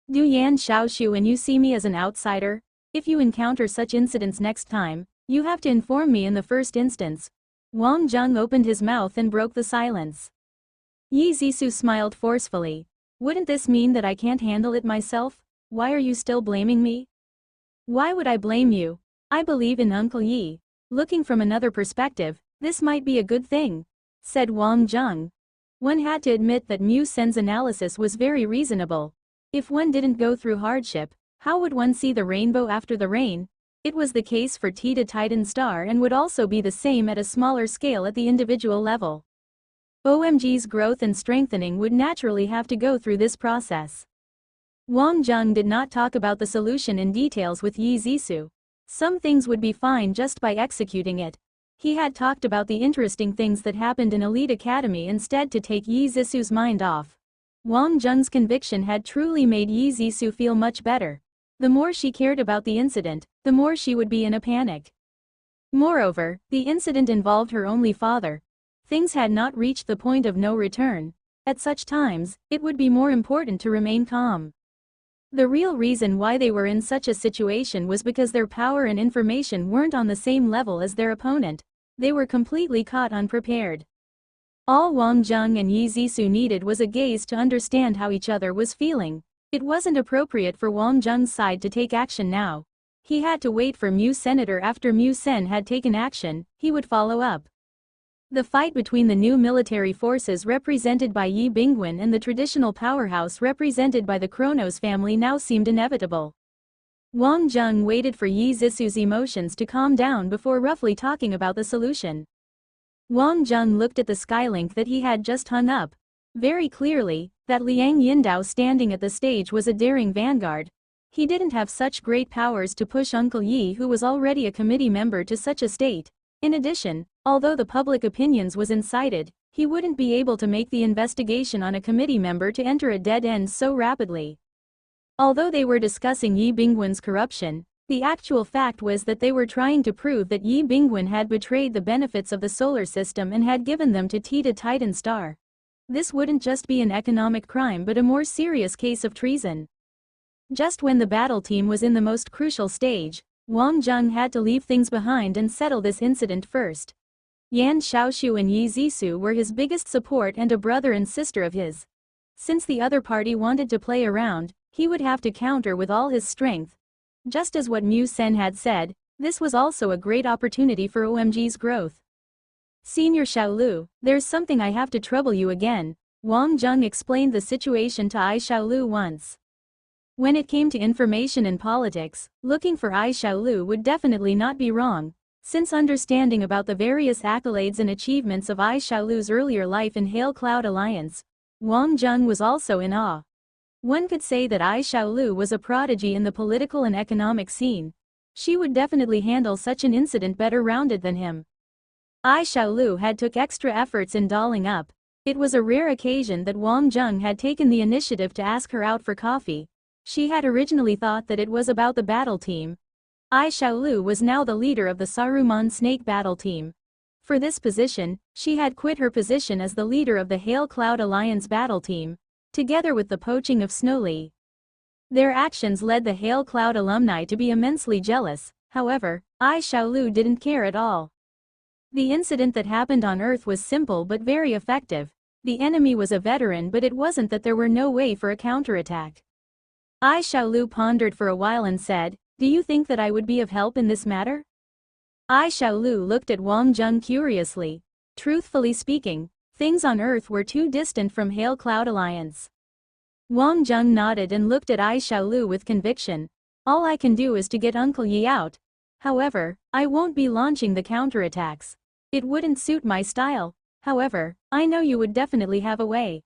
Do Yan Xiaoshu and you see me as an outsider? If you encounter such incidents next time, you have to inform me in the first instance. Wang Zheng opened his mouth and broke the silence. Yi Zisu smiled forcefully. Wouldn't this mean that I can't handle it myself? Why are you still blaming me? Why would I blame you? I believe in Uncle Yi. Looking from another perspective, this might be a good thing, said Wang Zheng. One had to admit that Mu Sen's analysis was very reasonable. If one didn't go through hardship, how would one see the rainbow after the rain? It was the case for Theta Titan Star and would also be the same at a smaller scale at the individual level. OMG's growth and strengthening would naturally have to go through this process. Wang Zheng did not talk about the solution in details with Yi Zisu. Some things would be fine just by executing it. He had talked about the interesting things that happened in Elite Academy instead to take Yi Zisu's mind off. Wang Zheng's conviction had truly made Yi Zisu feel much better. The more she cared about the incident, the more she would be in a panic. Moreover, the incident involved her only father. Things had not reached the point of no return. At such times, it would be more important to remain calm. The real reason why they were in such a situation was because their power and information weren't on the same level as their opponent. They were completely caught unprepared. All Wang Zheng and Yi Zhisu needed was a gaze to understand how each other was feeling. It wasn't appropriate for Wang Zheng's side to take action now. He had to wait for Mu Senator. After Mu Sen had taken action, he would follow up. The fight between the new military forces represented by Yi Bingwen and the traditional powerhouse represented by the Kronos family now seemed inevitable. Wang Zheng waited for Yi Zhisu's emotions to calm down before roughly talking about the solution. Wang Zheng looked at the skylink that he had just hung up. Very clearly, that Liang Yindao standing at the stage was a daring vanguard. He didn't have such great powers to push Uncle Yi, who was already a committee member, to such a state. In addition, although the public opinions was incited, he wouldn't be able to make the investigation on a committee member to enter a dead end so rapidly. Although they were discussing Yi Bingwen's corruption, the actual fact was that they were trying to prove that Yi Bingwen had betrayed the benefits of the solar system and had given them to Tita Titan Star. This wouldn't just be an economic crime but a more serious case of treason. Just when the battle team was in the most crucial stage, Wang Zheng had to leave things behind and settle this incident first. Yan Xiaoshu and Yi Zhisu were his biggest support and a brother and sister of his. Since the other party wanted to play around, he would have to counter with all his strength. Just as what Mu Sen had said, this was also a great opportunity for OMG's growth. Senior Xiaolu, there's something I have to trouble you again, Wang Zheng explained the situation to Ai Xiaolu once. When it came to information and politics, looking for Ai Xiaolu would definitely not be wrong. Since understanding about the various accolades and achievements of Ai Xiaolu's earlier life in Hail Cloud Alliance, Wang Zheng was also in awe. One could say that Ai Xiaolu was a prodigy in the political and economic scene. She would definitely handle such an incident better rounded than him. Ai Xiaolu had took extra efforts in dolling up. It was a rare occasion that Wang Zheng had taken the initiative to ask her out for coffee. She had originally thought that it was about the battle team. Ai Xiaolu was now the leader of the Saruman Snake battle team. For this position, she had quit her position as the leader of the Hail Cloud Alliance battle team, together with the poaching of Snowly. Their actions led the Hail Cloud alumni to be immensely jealous. However, Ai Xiaolu didn't care at all. The incident that happened on Earth was simple but very effective. The enemy was a veteran, but it wasn't that there were no way for a counterattack. Ai Xiaolu pondered for a while and said, "Do you think that I would be of help in this matter?" Ai Xiaolu looked at Wang Zheng curiously. Truthfully speaking, things on Earth were too distant from Hail Cloud Alliance. Wang Zheng nodded and looked at Ai Xiaolu with conviction. "All I can do is to get Uncle Yi out. However, I won't be launching the counterattacks. It wouldn't suit my style. However, I know you would definitely have a way."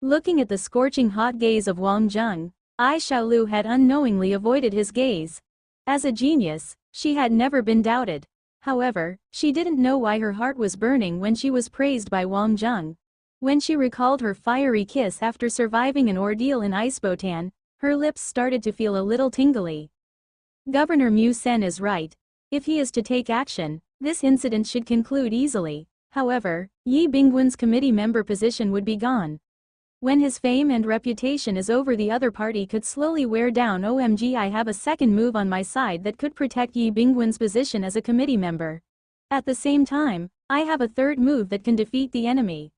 Looking at the scorching hot gaze of Wang Zheng, Ai Xiaolu had unknowingly avoided his gaze. As a genius, she had never been doubted. However, she didn't know why her heart was burning when she was praised by Wang Zheng. When she recalled her fiery kiss after surviving an ordeal in Icebotan, her lips started to feel a little tingly. Governor Mu Sen is right. If he is to take action, this incident should conclude easily. However, Yi Bingwen's committee member position would be gone. When his fame and reputation is over, the other party could slowly wear down. OMG, I have a second move on my side that could protect Yi Bingwen's position as a committee member. At the same time, I have a third move that can defeat the enemy.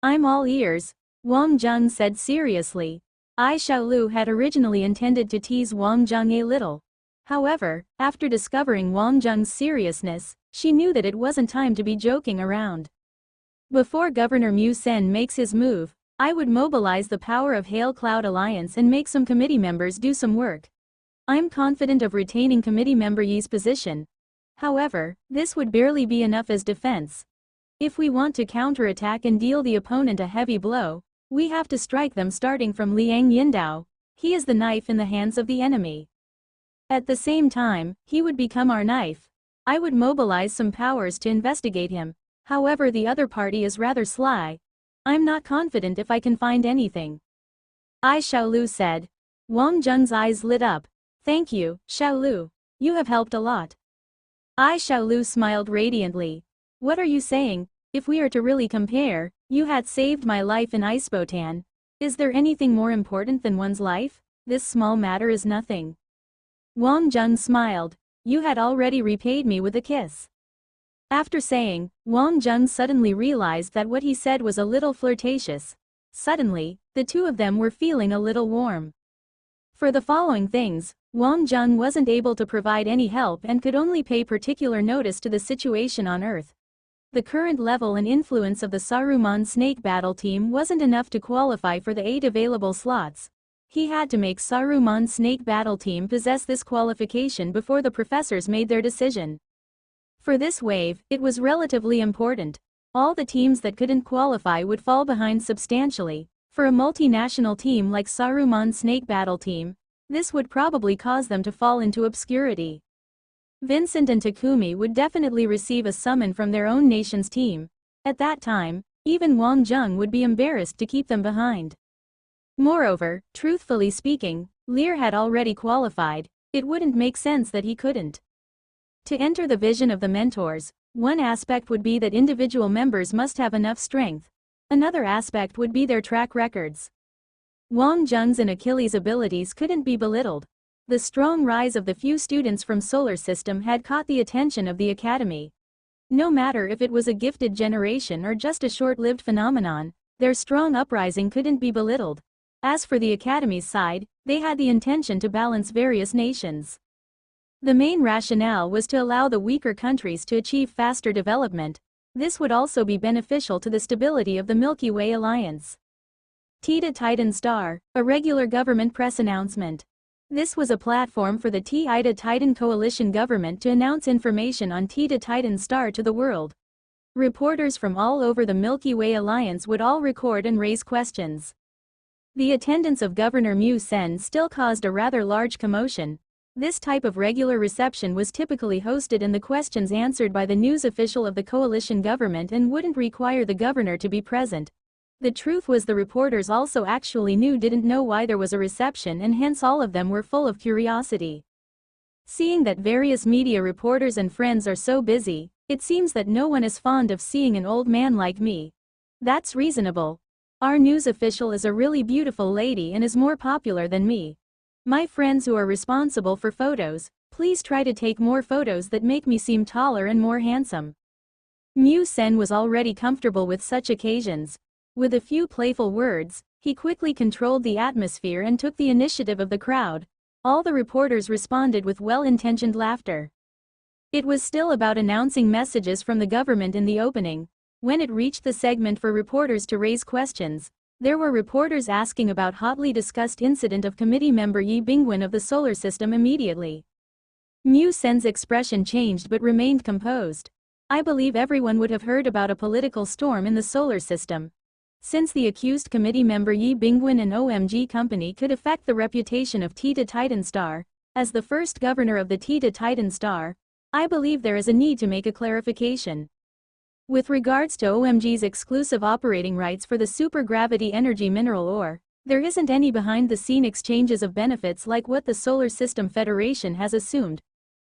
I'm all ears, Wang Zheng said seriously. Ai Xiaolu had originally intended to tease Wang Zheng a little. However, after discovering Wang Zheng's seriousness, she knew that it wasn't time to be joking around. Before Governor Mu Sen makes his move, I would mobilize the power of Hail Cloud Alliance and make some committee members do some work. I'm confident of retaining committee member Yi's position. However, this would barely be enough as defense. If we want to counterattack and deal the opponent a heavy blow, we have to strike them starting from Liang Yindao. He is the knife in the hands of the enemy. At the same time, he would become our knife. I would mobilize some powers to investigate him. However, the other party is rather sly. I'm not confident if I can find anything. Ai Xiaolu said. Wang Zheng's eyes lit up. Thank you, Xiaolu. You have helped a lot. Ai Xiaolu smiled radiantly. What are you saying? If we are to really compare, you had saved my life in Icebotan. Is there anything more important than one's life? This small matter is nothing. Wang Jun smiled. You had already repaid me with a kiss. After saying, Wang Jun suddenly realized that what he said was a little flirtatious. Suddenly, the two of them were feeling a little warm. For the following things, Wang Jun wasn't able to provide any help and could only pay particular notice to the situation on Earth. The current level and influence of the Saruman Snake Battle Team wasn't enough to qualify for the 8 available slots. He had to make Saruman Snake Battle Team possess this qualification before the professors made their decision. For this wave, it was relatively important. All the teams that couldn't qualify would fall behind substantially. For a multinational team like Saruman Snake Battle Team, this would probably cause them to fall into obscurity. Vincent and Takumi would definitely receive a summon from their own nation's team. At that time, even Wang Jung would be embarrassed to keep them behind. Moreover, truthfully speaking, Lear had already qualified. It wouldn't make sense that he couldn't. To enter the vision of the mentors, one aspect would be that individual members must have enough strength. Another aspect would be their track records. Wang Jung's and Achilles' abilities couldn't be belittled. The strong rise of the few students from Solar System had caught the attention of the Academy. No matter if it was a gifted generation or just a short-lived phenomenon, their strong uprising couldn't be belittled. As for the Academy's side, they had the intention to balance various nations. The main rationale was to allow the weaker countries to achieve faster development. This would also be beneficial to the stability of the Milky Way alliance. Theta Titan Star, a regular government press announcement. This was a platform for the Theta Titan coalition government to announce information on Theta Titan Star to the world. Reporters from all over the Milky Way alliance would all record and raise questions. The attendance of Governor Mu Sen still caused a rather large commotion. This type of regular reception was typically hosted and the questions answered by the news official of the coalition government and wouldn't require the governor to be present. The truth was the reporters also actually didn't know why there was a reception and hence all of them were full of curiosity. Seeing that various media reporters and friends are so busy, it seems that no one is fond of seeing an old man like me. That's reasonable. Our news official is a really beautiful lady and is more popular than me. My friends who are responsible for photos, please try to take more photos that make me seem taller and more handsome. Mu Sen was already comfortable with such occasions. With a few playful words, he quickly controlled the atmosphere and took the initiative of the crowd. All the reporters responded with well-intentioned laughter. It was still about announcing messages from the government in the opening. When it reached the segment for reporters to raise questions, there were reporters asking about hotly discussed incident of committee member Yi Bingwen of the Solar System immediately. Mu Sen's expression changed but remained composed. I believe everyone would have heard about a political storm in the Solar System. Since the accused committee member Yi Bingwen and OMG Company could affect the reputation of Theta Titan Star, as the first governor of the Theta Titan Star, I believe there is a need to make a clarification. With regards to OMG's exclusive operating rights for the supergravity energy mineral ore, there isn't any behind-the-scene exchanges of benefits like what the Solar System Federation has assumed.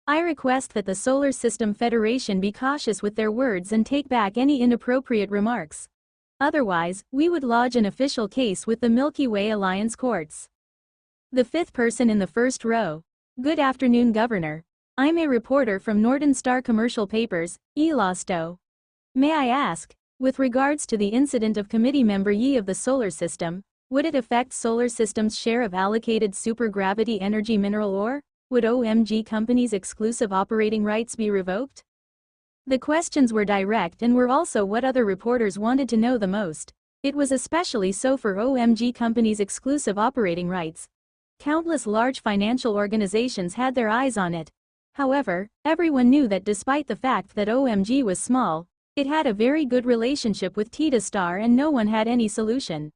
I request that the Solar System Federation be cautious with their words and take back any inappropriate remarks. Otherwise, we would lodge an official case with the Milky Way Alliance courts. The fifth person in the first row. Good afternoon, Governor. I'm a reporter from Northern Star Commercial Papers, Elosto. May I ask, with regards to the incident of committee member Yi of the Solar System, would it affect Solar System's share of allocated supergravity energy mineral ore? Would OMG Company's exclusive operating rights be revoked? The questions were direct and were also what other reporters wanted to know the most. It was especially so for OMG Company's exclusive operating rights. Countless large financial organizations had their eyes on it. However, everyone knew that despite the fact that OMG was small, it had a very good relationship with Theta Star and no one had any solution.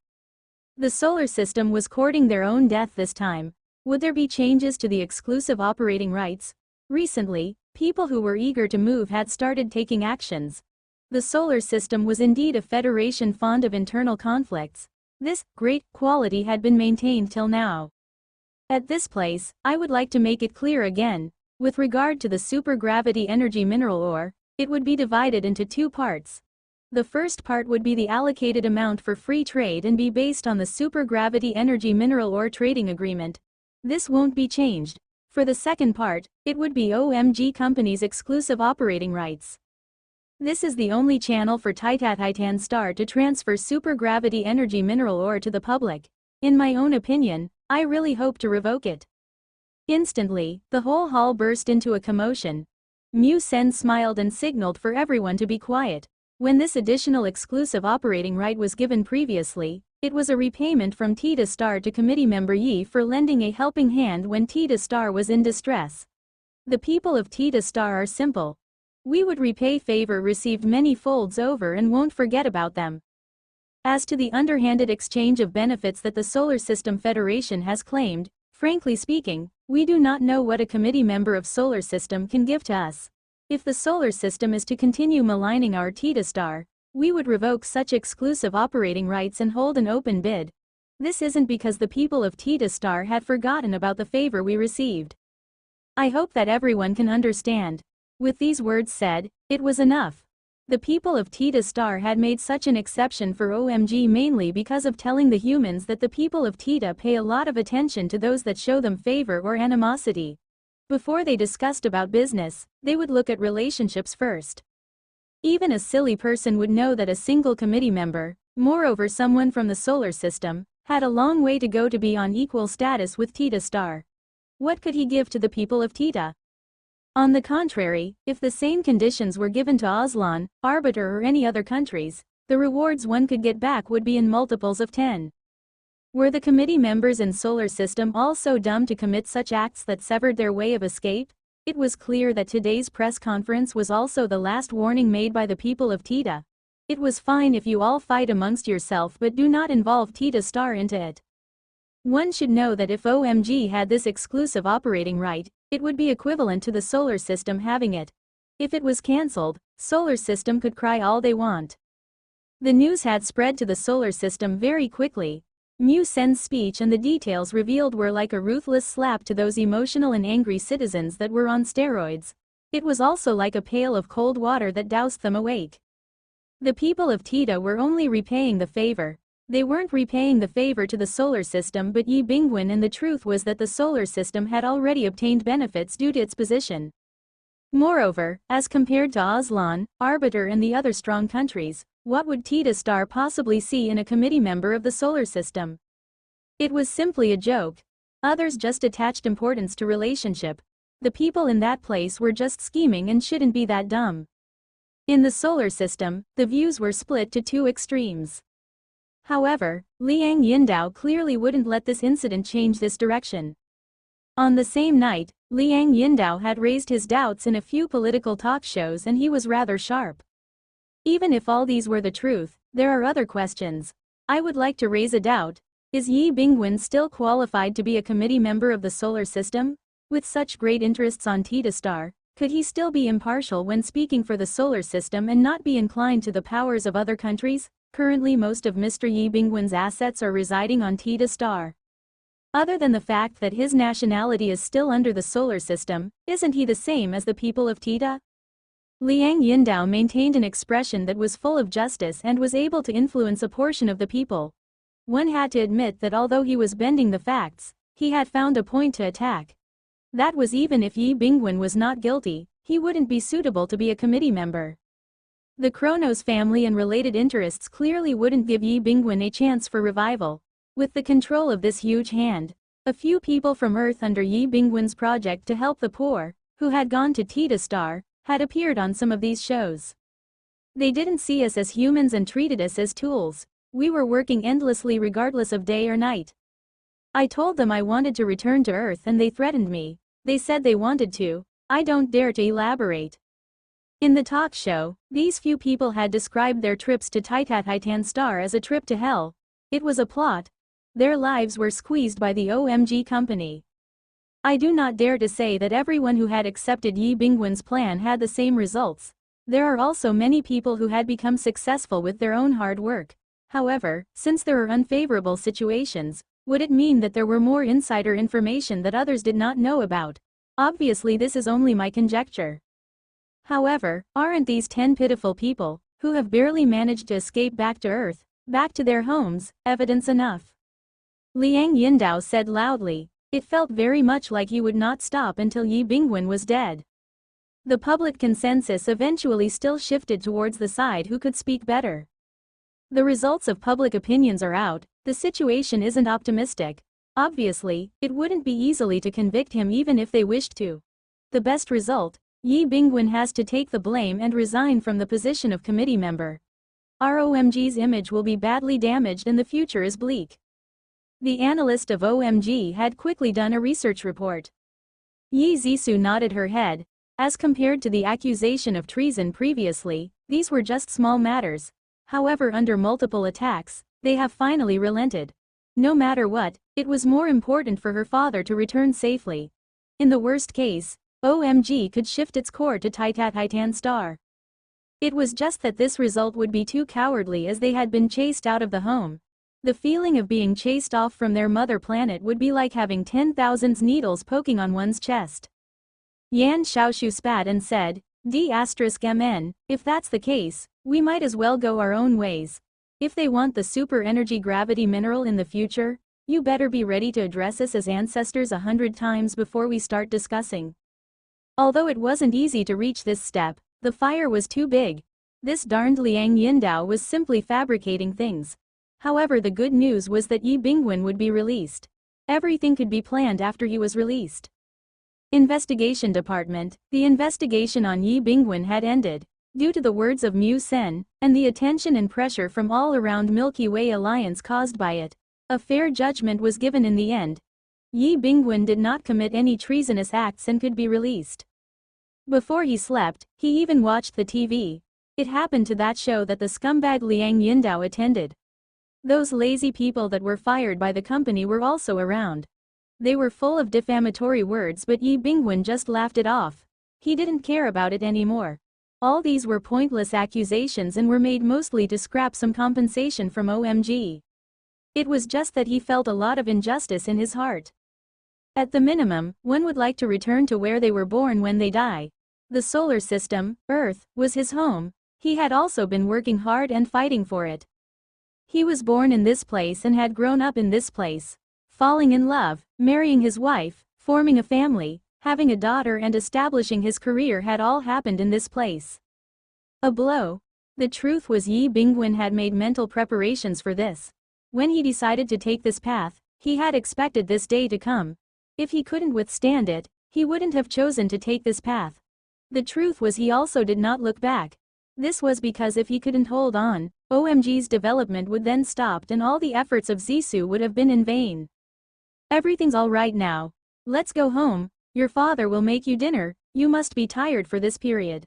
The Solar System was courting their own death this time. Would there be changes to the exclusive operating rights? Recently, people who were eager to move had started taking actions. The Solar System was indeed a federation fond of internal conflicts. This great quality had been maintained till now. At this place, I would like to make it clear again, with regard to the supergravity energy mineral ore, it would be divided into two parts. The first part would be the allocated amount for free trade and be based on the supergravity energy mineral ore trading agreement. This won't be changed. For the second part, it would be OMG Company's exclusive operating rights. This is the only channel for Titan Star to transfer supergravity energy mineral ore to the public. In my own opinion, I really hope to revoke it. Instantly, the whole hall burst into a commotion. Mu Sen smiled and signaled for everyone to be quiet. When this additional exclusive operating right was given previously, it was a repayment from Tita Star to committee member Yi for lending a helping hand when Tita Star was in distress. The people of Tita Star are simple. We would repay favor received many folds over and won't forget about them. As to the underhanded exchange of benefits that the Solar System Federation has claimed, frankly speaking, we do not know what a committee member of Solar System can give to us. If the Solar System is to continue maligning our Tita Star, we would revoke such exclusive operating rights and hold an open bid. This isn't because the people of Tita Star had forgotten about the favor we received. I hope that everyone can understand. With these words said, it was enough. The people of Tita Star had made such an exception for OMG mainly because of telling the humans that the people of Tita pay a lot of attention to those that show them favor or animosity. Before they discussed about business, they would look at relationships first. Even a silly person would know that a single committee member, moreover someone from the solar system, had a long way to go to be on equal status with Tita Star. What could he give to the people of Tita? On the contrary, if the same conditions were given to Aslan, Arbiter or any other countries, the rewards one could get back would be in multiples of 10. Were the committee members in Solar System all so dumb to commit such acts that severed their way of escape? It was clear that today's press conference was also the last warning made by the people of Tita. It was fine if you all fight amongst yourself but do not involve Tita Star into it. One should know that if OMG had this exclusive operating right, it would be equivalent to the Solar System having it. If it was cancelled, Solar System could cry all they want. The news had spread to the Solar System very quickly. Mu Sen's speech and the details revealed were like a ruthless slap to those emotional and angry citizens that were on steroids. It was also like a pail of cold water that doused them awake. The people of Tita were only repaying the favor. They weren't repaying the favor to the solar system but Yi Bingwen, and the truth was that the solar system had already obtained benefits due to its position. Moreover, as compared to Aslan, Arbiter and the other strong countries, what would Tita Star possibly see in a committee member of the solar system? It was simply a joke. Others just attached importance to relationship. The people in that place were just scheming and shouldn't be that dumb. In the solar system, the views were split to two extremes. However, Liang Yindao clearly wouldn't let this incident change this direction. On the same night, Liang Yindao had raised his doubts in a few political talk shows and he was rather sharp. Even if all these were the truth, there are other questions. I would like to raise a doubt. Is Yi Bingwen still qualified to be a committee member of the solar system? With such great interests on Tita Star, could he still be impartial when speaking for the solar system and not be inclined to the powers of other countries? Currently most of Mr. Yi Bingwen's assets are residing on Tita Star. Other than the fact that his nationality is still under the solar system, isn't he the same as the people of Tita? Liang Yindao maintained an expression that was full of justice and was able to influence a portion of the people. One had to admit that although he was bending the facts, he had found a point to attack. That was even if Yi Bingwen was not guilty, he wouldn't be suitable to be a committee member. The Kronos family and related interests clearly wouldn't give Yi Bingwen a chance for revival. With the control of this huge hand, a few people from Earth under Yi Bingwen's project to help the poor, who had gone to Tita Star, had appeared on some of these shows. They didn't see us as humans and treated us as tools. We were working endlessly regardless of day or night. I told them I wanted to return to Earth and they threatened me. They said they wanted to. I don't dare to elaborate. In the talk show, these few people had described their trips to Titan Star as a trip to hell. It was a plot. Their lives were squeezed by the OMG company. I do not dare to say that everyone who had accepted Yi Bingwen's plan had the same results. There are also many people who had become successful with their own hard work. However, since there are unfavorable situations, would it mean that there were more insider information that others did not know about? Obviously this is only my conjecture. However, aren't these 10 pitiful people, who have barely managed to escape back to Earth, back to their homes, evidence enough. Liang Yindao said loudly. It felt very much like he would not stop until Yi Bingwen was dead. The public consensus eventually still shifted towards the side who could speak better. The results of public opinions are out, the situation isn't optimistic. Obviously, it wouldn't be easily to convict him even if they wished to. The best result, Yi Bingwen has to take the blame and resign from the position of committee member. ROMG's image will be badly damaged and the future is bleak. The analyst of OMG had quickly done a research report. Yi Zhisu nodded her head. As compared to the accusation of treason previously, these were just small matters. However, under multiple attacks, they have finally relented. No matter what, it was more important for her father to return safely. In the worst case, OMG could shift its core to Titan Star. It was just that this result would be too cowardly as they had been chased out of the home. The feeling of being chased off from their mother planet would be like having 10,000 needles poking on one's chest. Yan Xiaoshu spat and said, D*MN, if that's the case, we might as well go our own ways. If they want the super energy gravity mineral in the future, you better be ready to address us as ancestors 100 times before we start discussing. Although it wasn't easy to reach this step, the fire was too big. This darned Liang Yindao was simply fabricating things. However, the good news was that Yi Bingwen would be released. Everything could be planned after he was released. Investigation Department. The investigation on Yi Bingwen had ended. Due to the words of Mu Sen, and the attention and pressure from all around Milky Way Alliance caused by it, a fair judgment was given in the end. Yi Bingwen did not commit any treasonous acts and could be released. Before he slept, he even watched the TV. It happened to that show that the scumbag Liang Yindao attended. Those lazy people that were fired by the company were also around. They were full of defamatory words, but Yi Bingwen just laughed it off. He didn't care about it anymore. All these were pointless accusations and were made mostly to scrap some compensation from OMG. It was just that he felt a lot of injustice in his heart. At the minimum, one would like to return to where they were born when they die. The solar system, Earth, was his home. He had also been working hard and fighting for it. He was born in this place and had grown up in this place. Falling in love, marrying his wife, forming a family, having a daughter and establishing his career had all happened in this place. A blow. The truth was Yi Bingwen had made mental preparations for this. When he decided to take this path, he had expected this day to come. If he couldn't withstand it, he wouldn't have chosen to take this path. The truth was he also did not look back. This was because if he couldn't hold on, OMG's development would then stop and all the efforts of Zhisu would have been in vain. Everything's all right now. Let's go home. Your father will make you dinner. You must be tired for this period.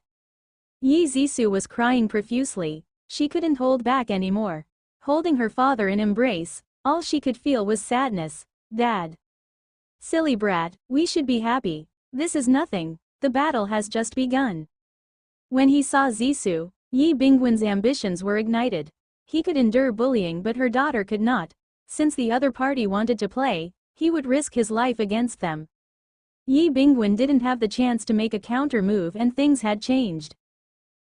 Yi Zhisu was crying profusely. She couldn't hold back anymore. Holding her father in embrace, all she could feel was sadness. Dad. Silly brat, we should be happy. This is nothing. The battle has just begun. When he saw Zhisu, Yi Bingwen's ambitions were ignited. He could endure bullying, but her daughter could not. Since the other party wanted to play, he would risk his life against them. Yi Bingwen didn't have the chance to make a counter move and things had changed.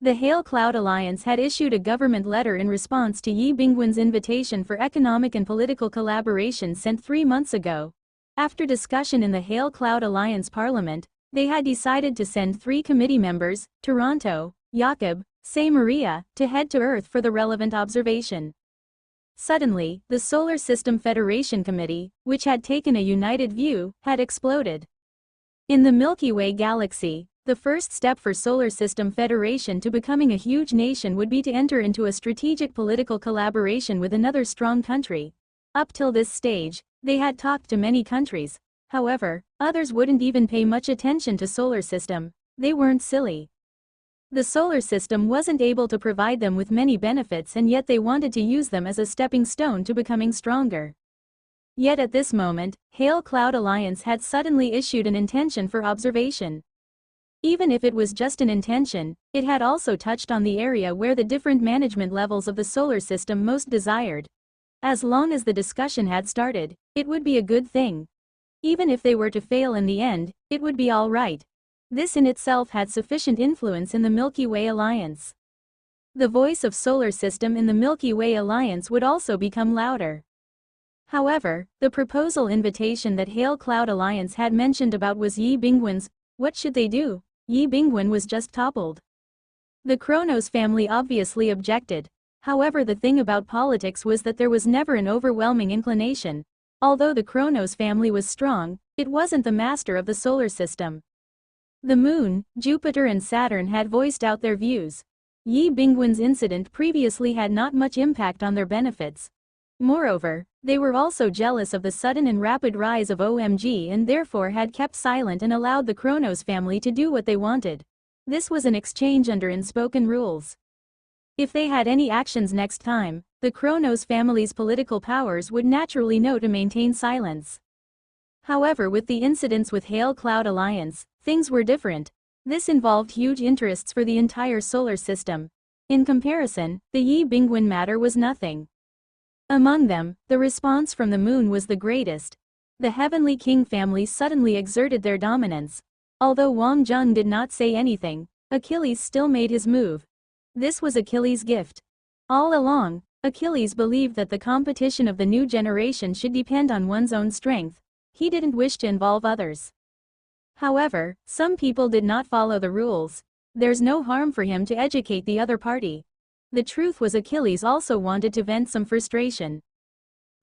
The Hail Cloud Alliance had issued a government letter in response to Yi Bingwen's invitation for economic and political collaboration sent 3 months ago. After discussion in the Hail Cloud Alliance Parliament, they had decided to send 3 committee members, Toronto, Jakob, Say Maria, to head to Earth for the relevant observation. Suddenly, the Solar System Federation Committee, which had taken a united view, had exploded. In the Milky Way galaxy, the first step for Solar System Federation to becoming a huge nation would be to enter into a strategic political collaboration with another strong country. Up till this stage, they had talked to many countries. However, others wouldn't even pay much attention to Solar System. They weren't silly. The solar system wasn't able to provide them with many benefits, and yet they wanted to use them as a stepping stone to becoming stronger. Yet at this moment, Hail Cloud Alliance had suddenly issued an intention for observation. Even if it was just an intention, it had also touched on the area where the different management levels of the solar system most desired. As long as the discussion had started, it would be a good thing. Even if they were to fail in the end, it would be all right. This in itself had sufficient influence in the Milky Way Alliance. The voice of solar system in the Milky Way alliance would also become louder. However, the proposal invitation that Hail Cloud Alliance had mentioned about was Yi Bingwen's. What should they do? Yi Bingwen was just toppled. The Kronos family obviously objected. However, the thing about politics was that there was never an overwhelming inclination. Although the Kronos family was strong, it wasn't the master of the solar system. The Moon, Jupiter and Saturn had voiced out their views. Yi Bingwen's incident previously had not much impact on their benefits. Moreover, they were also jealous of the sudden and rapid rise of OMG and therefore had kept silent and allowed the Kronos family to do what they wanted. This was an exchange under unspoken rules. If they had any actions next time, the Kronos family's political powers would naturally know to maintain silence. However, with the incidents with Hail Cloud Alliance, things were different. This involved huge interests for the entire solar system. In comparison, the Yi Bingwen matter was nothing. Among them, the response from the Moon was the greatest. The Heavenly King family suddenly exerted their dominance. Although Wang Zheng did not say anything, Achilles still made his move. This was Achilles' gift. All along, Achilles believed that the competition of the new generation should depend on one's own strength. He didn't wish to involve others. However, some people did not follow the rules. There's no harm for him to educate the other party. The truth was Achilles also wanted to vent some frustration.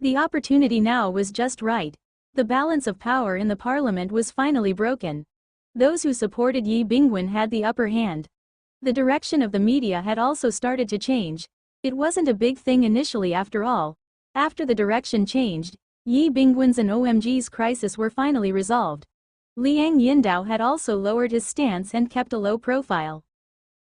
The opportunity now was just right. The balance of power in the parliament was finally broken. Those who supported Yi Bingwen had the upper hand. The direction of the media had also started to change. It wasn't a big thing initially after all. After the direction changed, Yi Bingwen's and OMG's crisis were finally resolved. Liang Yindao had also lowered his stance and kept a low profile.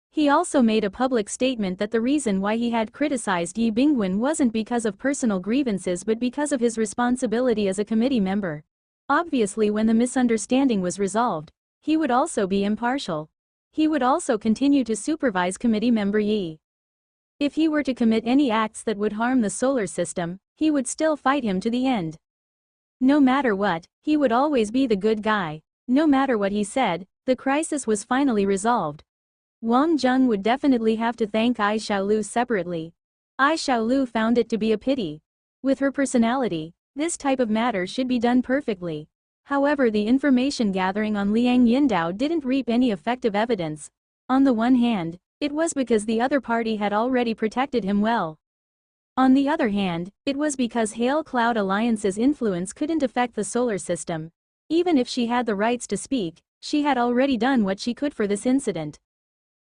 He also made a public statement that the reason why he had criticized Yi Bingwen wasn't because of personal grievances but because of his responsibility as a committee member. Obviously, when the misunderstanding was resolved, he would also be impartial. He would also continue to supervise committee member Yi. If he were to commit any acts that would harm the solar system, he would still fight him to the end. No matter what, he would always be the good guy. No matter what he said, the crisis was finally resolved. Wang Zheng would definitely have to thank Ai Xiaolu separately. Ai Xiaolu found it to be a pity. With her personality, this type of matter should be done perfectly. However, the information gathering on Liang Yindao didn't reap any effective evidence. On the one hand, it was because the other party had already protected him well. On the other hand, it was because Hail Cloud Alliance's influence couldn't affect the solar system. Even if she had the rights to speak, she had already done what she could for this incident.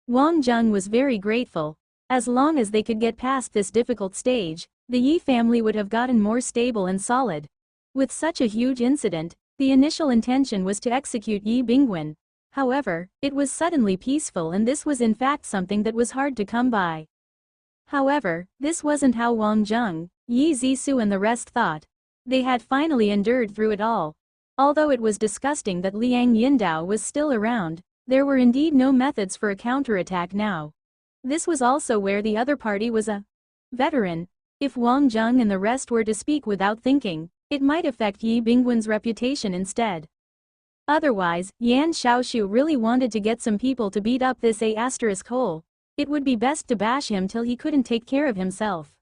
Wang Zheng was very grateful. As long as they could get past this difficult stage, the Yi family would have gotten more stable and solid. With such a huge incident, the initial intention was to execute Yi Bingwen. However, it was suddenly peaceful and this was in fact something that was hard to come by. However, this wasn't how Wang Zheng, Yi Zhisu and the rest thought. They had finally endured through it all. Although it was disgusting that Liang Yindao was still around, there were indeed no methods for a counterattack now. This was also where the other party was a veteran. If Wang Zheng and the rest were to speak without thinking, it might affect Yi Bingwen's reputation instead. Otherwise, Yan Xiaoshu really wanted to get some people to beat up this A*hole. It would be best to bash him till he couldn't take care of himself.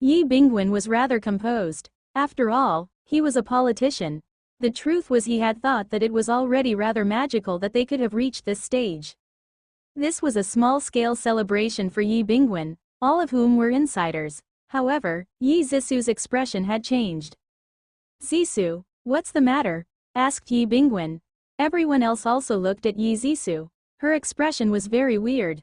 Yi Bingwen was rather composed. After all, he was a politician. The truth was he had thought that it was already rather magical that they could have reached this stage. This was a small-scale celebration for Yi Bingwen, all of whom were insiders. However, Yi Zhisu's expression had changed. "Zhisu, what's the matter?" asked Yi Bingwen. Everyone else also looked at Yi Zhisu. Her expression was very weird.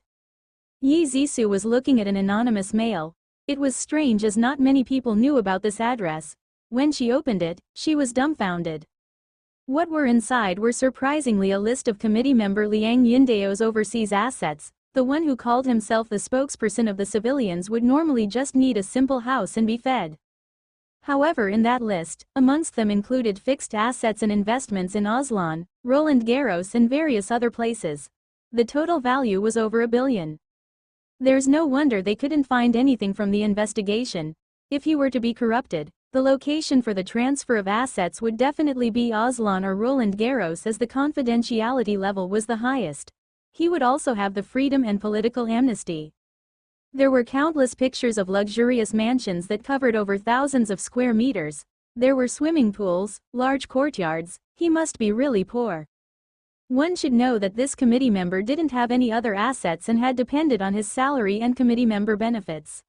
Yi Zhisu was looking at an anonymous mail. It was strange as not many people knew about this address. When she opened it, she was dumbfounded. What were inside were surprisingly a list of committee member Liang Yindao's overseas assets. The one who called himself the spokesperson of the civilians would normally just need a simple house and be fed. However, in that list, amongst them included fixed assets and investments in Aslan, Roland Garros and various other places. The total value was over 1 billion. There's no wonder they couldn't find anything from the investigation. If he were to be corrupted, the location for the transfer of assets would definitely be Aslan or Roland Garros as the confidentiality level was the highest. He would also have the freedom and political amnesty. There were countless pictures of luxurious mansions that covered over thousands of square meters. There were swimming pools, large courtyards. He must be really poor. One should know that this committee member didn't have any other assets and had depended on his salary and committee member benefits.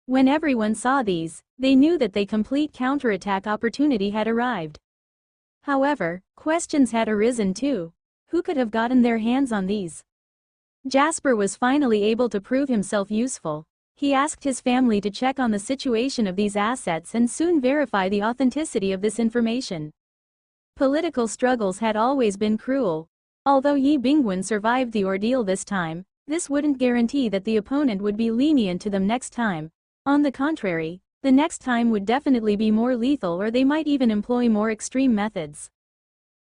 When everyone saw these, they knew that the complete counterattack opportunity had arrived. However, questions had arisen too. Who could have gotten their hands on these? Jasper was finally able to prove himself useful. He asked his family to check on the situation of these assets and soon verify the authenticity of this information. Political struggles had always been cruel. Although Yi Bingwen survived the ordeal this time, this wouldn't guarantee that the opponent would be lenient to them next time. On the contrary, the next time would definitely be more lethal, or they might even employ more extreme methods.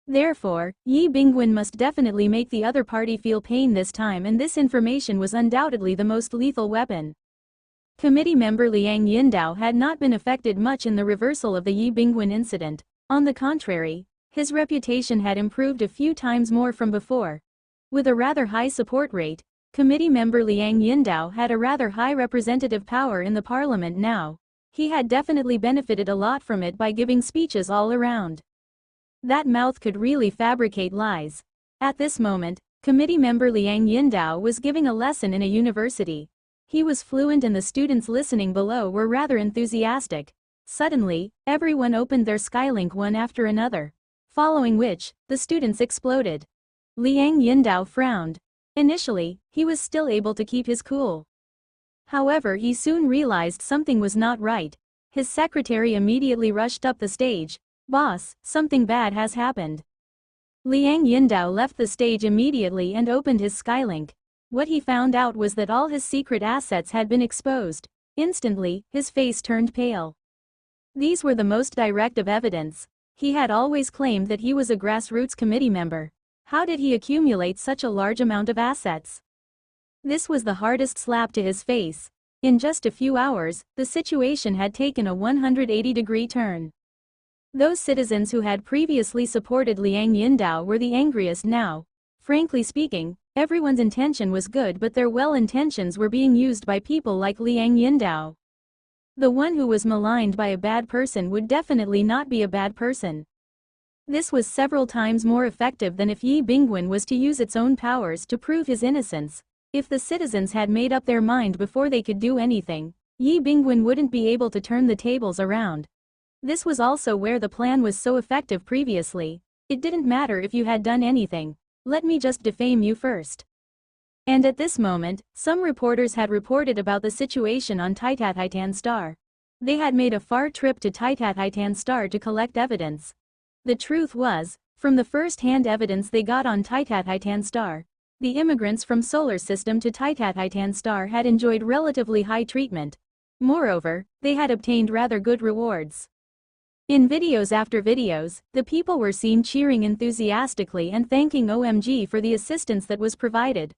Therefore, Yi Bingwen must definitely make the other party feel pain this time, and this information was undoubtedly the most lethal weapon. Committee member Liang Yindao had not been affected much in the reversal of the Yi Bingwen incident. On the contrary, his reputation had improved a few times more from before. With a rather high support rate, committee member Liang Yindao had a rather high representative power in the parliament now. He had definitely benefited a lot from it by giving speeches all around. That mouth could really fabricate lies. At this moment, committee member Liang Yindao was giving a lesson in a university. He was fluent and the students listening below were rather enthusiastic. Suddenly, everyone opened their Skylink one after another. Following which, the students exploded. Liang Yindao frowned. Initially, he was still able to keep his cool. However, he soon realized something was not right. His secretary immediately rushed up the stage. "Boss, something bad has happened." Liang Yindao left the stage immediately and opened his Skylink. What he found out was that all his secret assets had been exposed. Instantly, his face turned pale. These were the most direct of evidence. He had always claimed that he was a grassroots committee member. How did he accumulate such a large amount of assets? This was the hardest slap to his face. In just a few hours, the situation had taken a 180-degree turn. Those citizens who had previously supported Liang Yindao were the angriest now. Frankly speaking, everyone's intention was good, but their well-intentions were being used by people like Liang Yindao. The one who was maligned by a bad person would definitely not be a bad person. This was several times more effective than if Yi Bingwen was to use its own powers to prove his innocence. If the citizens had made up their mind before they could do anything, Yi Bingwen wouldn't be able to turn the tables around. This was also where the plan was so effective previously. It didn't matter if you had done anything. Let me just defame you first. And at this moment, some reporters had reported about the situation on Titan Star. They had made a far trip to Titan Star to collect evidence. The truth was, from the first-hand evidence they got on Titan Star, the immigrants from Solar System to Titan Star had enjoyed relatively high treatment. Moreover, they had obtained rather good rewards. In videos after videos, the people were seen cheering enthusiastically and thanking OMG for the assistance that was provided.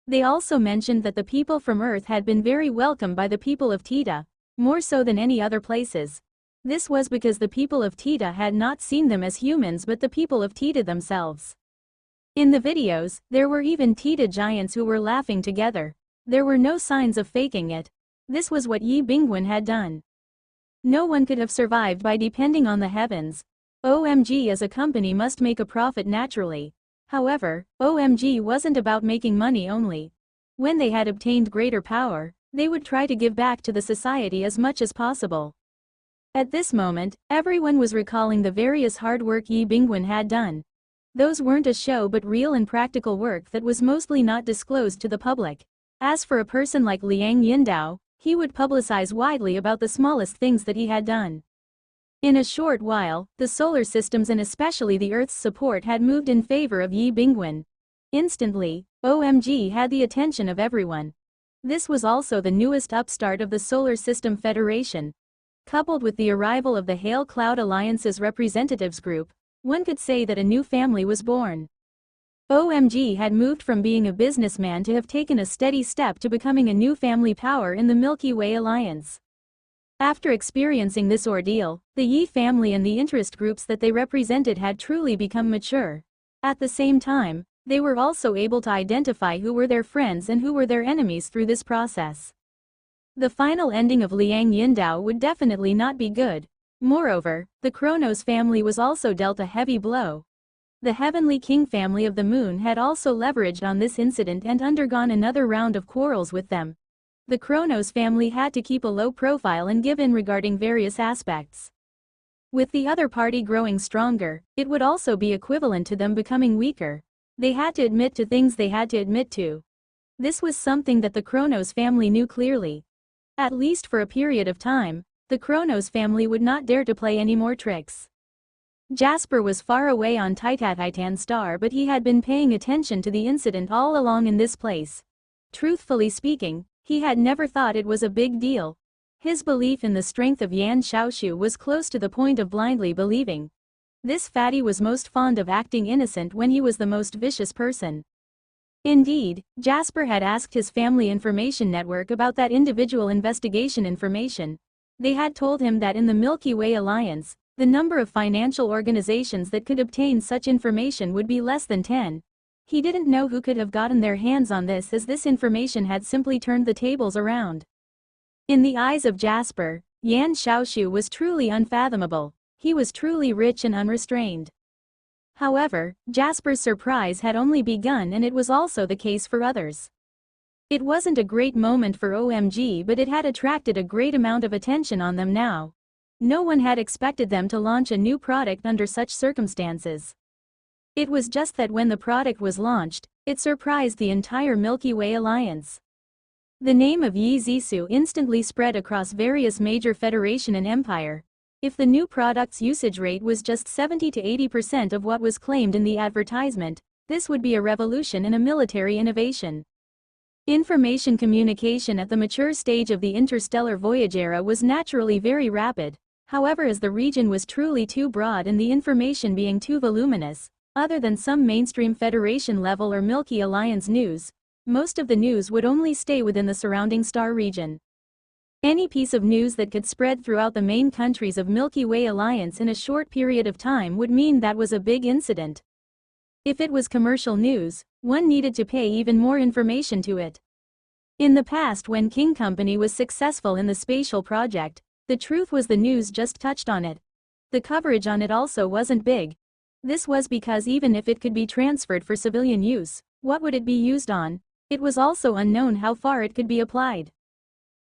They also mentioned that the people from Earth had been very welcomed by the people of Tita, more so than any other places. This was because the people of Tita had not seen them as humans but the people of Tita themselves. In the videos, there were even Tita giants who were laughing together. There were no signs of faking it. This was what Yi Bingwen had done. No one could have survived by depending on the heavens. OMG as a company must make a profit naturally. However, OMG wasn't about making money only. When they had obtained greater power, they would try to give back to the society as much as possible. At this moment, everyone was recalling the various hard work Yi Bingwen had done. Those weren't a show but real and practical work that was mostly not disclosed to the public. As for a person like Liang Yindao, he would publicize widely about the smallest things that he had done. In a short while, the solar systems and especially the Earth's support had moved in favor of Yi Bingwen. Instantly, OMG had the attention of everyone. This was also the newest upstart of the Solar System Federation. Coupled with the arrival of the Hail Cloud Alliance's representatives group, one could say that a new family was born. OMG had moved from being a businessman to have taken a steady step to becoming a new family power in the Milky Way Alliance. After experiencing this ordeal, the Yi family and the interest groups that they represented had truly become mature. At the same time, they were also able to identify who were their friends and who were their enemies through this process. The final ending of Liang Yindao would definitely not be good. Moreover, the Kronos family was also dealt a heavy blow. The Heavenly King family of the Moon had also leveraged on this incident and undergone another round of quarrels with them. The Kronos family had to keep a low profile and give in regarding various aspects. With the other party growing stronger, it would also be equivalent to them becoming weaker. They had to admit to things they had to admit to. This was something that the Kronos family knew clearly. At least for a period of time, the Kronos family would not dare to play any more tricks. Jasper was far away on Titan Star, but he had been paying attention to the incident all along in this place. Truthfully speaking, he had never thought it was a big deal. His belief in the strength of Yan Xiaoshu was close to the point of blindly believing. This fatty was most fond of acting innocent when he was the most vicious person. Indeed, Jasper had asked his family information network about that individual investigation information. They had told him that in the Milky Way Alliance, the number of financial organizations that could obtain such information would be less than 10. He didn't know who could have gotten their hands on this, as this information had simply turned the tables around. In the eyes of Jasper, Yan Xiaoshu was truly unfathomable. He was truly rich and unrestrained. However, Jasper's surprise had only begun, and it was also the case for others. It wasn't a great moment for OMG, but it had attracted a great amount of attention on them now. No one had expected them to launch a new product under such circumstances. It was just that when the product was launched, it surprised the entire Milky Way Alliance. The name of Yi Zissou instantly spread across various major federation and empire. If the new product's usage rate was just 70 to 80% of what was claimed in the advertisement, this would be a revolution and a military innovation. Information communication at the mature stage of the interstellar voyage era was naturally very rapid. However, as the region was truly too broad and the information being too voluminous, other than some mainstream Federation level or Milky Alliance news, most of the news would only stay within the surrounding star region. Any piece of news that could spread throughout the main countries of Milky Way Alliance in a short period of time would mean that was a big incident. If it was commercial news, one needed to pay even more information to it. In the past, when King Company was successful in the spatial project, the truth was the news just touched on it. The coverage on it also wasn't big. This was because even if it could be transferred for civilian use, what would it be used on? It was also unknown how far it could be applied.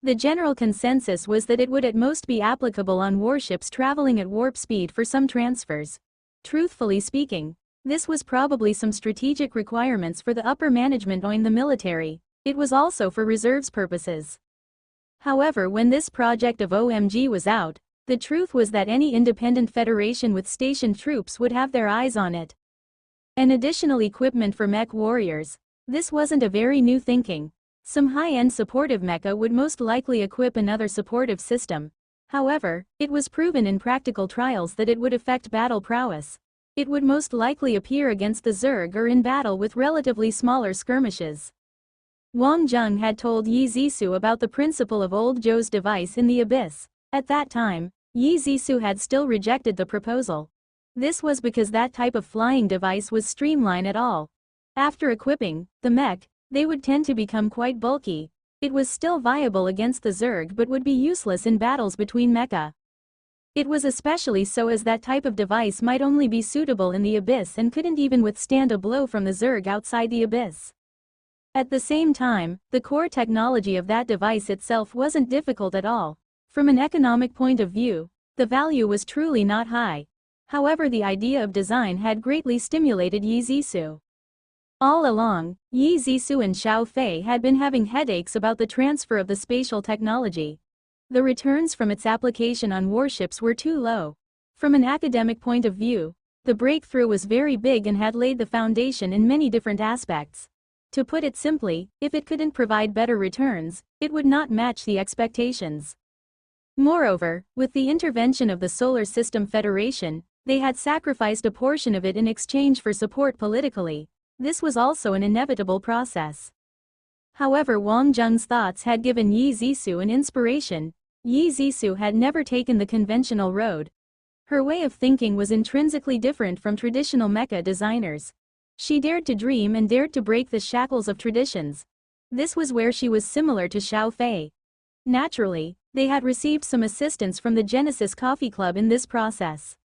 The general consensus was that it would at most be applicable on warships traveling at warp speed for some transfers. Truthfully speaking, this was probably some strategic requirements for the upper management in the military. It was also for reserves purposes. However, when this project of OMG was out, the truth was that any independent federation with stationed troops would have their eyes on it. And additional equipment for mech warriors. This wasn't a very new thinking. Some high-end supportive mecha would most likely equip another supportive system. However, it was proven in practical trials that it would affect battle prowess. It would most likely appear against the Zerg or in battle with relatively smaller skirmishes. Wang Zheng had told Yi Zissou about the principle of old Zhou's device in the abyss. At that time, Yi Zissou had still rejected the proposal. This was because that type of flying device was streamlined at all. After equipping the mech, they would tend to become quite bulky. It was still viable against the Zerg but would be useless in battles between mecha. It was especially so as that type of device might only be suitable in the abyss and couldn't even withstand a blow from the Zerg outside the abyss. At the same time, the core technology of that device itself wasn't difficult at all. From an economic point of view, the value was truly not high. However, the idea of design had greatly stimulated Yi Zissou. All along, Yi Zissou and Xiao Fei had been having headaches about the transfer of the spatial technology. The returns from its application on warships were too low. From an academic point of view, the breakthrough was very big and had laid the foundation in many different aspects. To put it simply, if it couldn't provide better returns, it would not match the expectations. Moreover, with the intervention of the Solar System Federation, they had sacrificed a portion of it in exchange for support politically. This was also an inevitable process. However, Wang Zheng's thoughts had given Yi Zissou an inspiration. Yi Zissou had never taken the conventional road. Her way of thinking was intrinsically different from traditional mecha designers. She dared to dream and dared to break the shackles of traditions. This was where she was similar to Xiao Fei. Naturally, they had received some assistance from the Genesis Coffee Club in this process.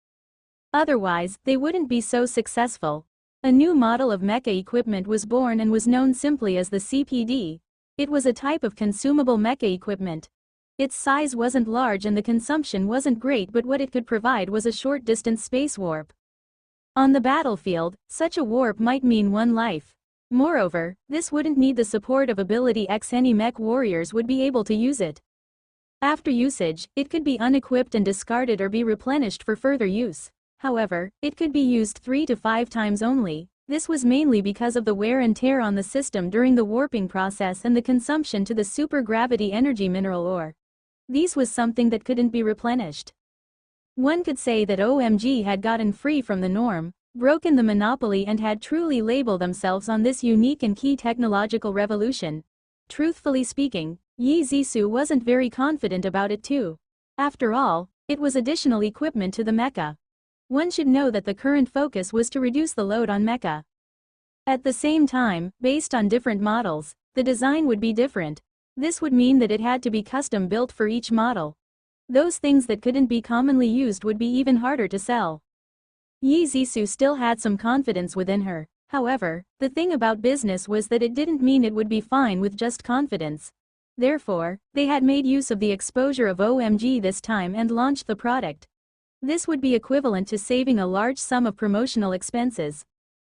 Otherwise, they wouldn't be so successful. A new model of mecha equipment was born and was known simply as the CPD. It was a type of consumable mecha equipment. Its size wasn't large and the consumption wasn't great, but what it could provide was a short-distance space warp. On the battlefield, such a warp might mean one life. Moreover, this wouldn't need the support of ability X. Any mech warriors would be able to use it. After usage, it could be unequipped and discarded or be replenished for further use. However, it could be used 3 to 5 times only. This was mainly because of the wear and tear on the system during the warping process and the consumption to the supergravity energy mineral ore. These was something that couldn't be replenished. One could say that OMG had gotten free from the norm, broken the monopoly, and had truly labeled themselves on this unique and key technological revolution. Truthfully speaking, Yi Zissou wasn't very confident about it too. After all, it was additional equipment to the mecha. One should know that the current focus was to reduce the load on mecha. At the same time, based on different models, the design would be different. This would mean that it had to be custom built for each model. Those things that couldn't be commonly used would be even harder to sell. Yi Zissou still had some confidence within her. However, the thing about business was that it didn't mean it would be fine with just confidence. Therefore, they had made use of the exposure of OMG this time and launched the product. This would be equivalent to saving a large sum of promotional expenses.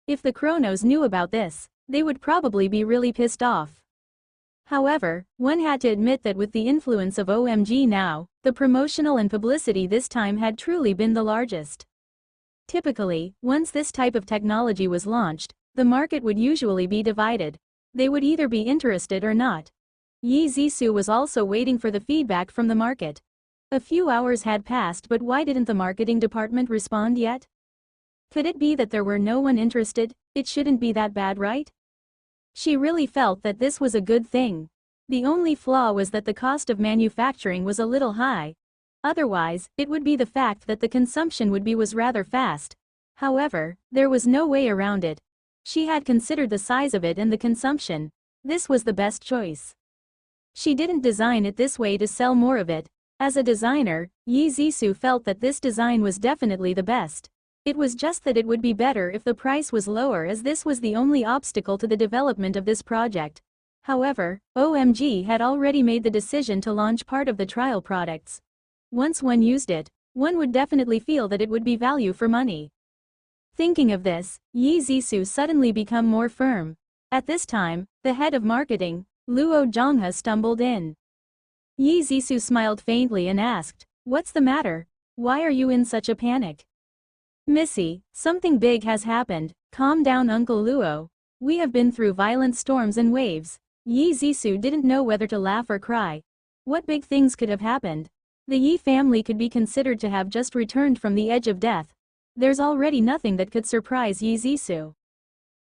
If the Chronos knew about this, they would probably be really pissed off. However, one had to admit that with the influence of OMG now, the promotional and publicity this time had truly been the largest. Typically, once this type of technology was launched, the market would usually be divided. They would either be interested or not. Yi Zissou was also waiting for the feedback from the market. A few hours had passed, but why didn't the marketing department respond yet? Could it be that there were no one interested? It shouldn't be that bad, right? She really felt that this was a good thing. The only flaw was that the cost of manufacturing was a little high. Otherwise, it would be the fact that the consumption was rather fast. However, there was no way around it. She had considered the size of it and the consumption. This was the best choice. She didn't design it this way to sell more of it. As a designer, Yi Zissou felt that this design was definitely the best. It was just that it would be better if the price was lower, as this was the only obstacle to the development of this project. However, OMG had already made the decision to launch part of the trial products. Once one used it, one would definitely feel that it would be value for money. Thinking of this, Yi Zissou suddenly became more firm. At this time, the head of marketing, Luo Zhonghe, stumbled in. Yi Zissou smiled faintly and asked, "What's the matter? Why are you in such a panic?" "Missy, something big has happened. Calm down, Uncle Luo. We have been through violent storms and waves." Yi Zissou didn't know whether to laugh or cry. What big things could have happened? The Yi family could be considered to have just returned from the edge of death. There's already nothing that could surprise Yi Zissou.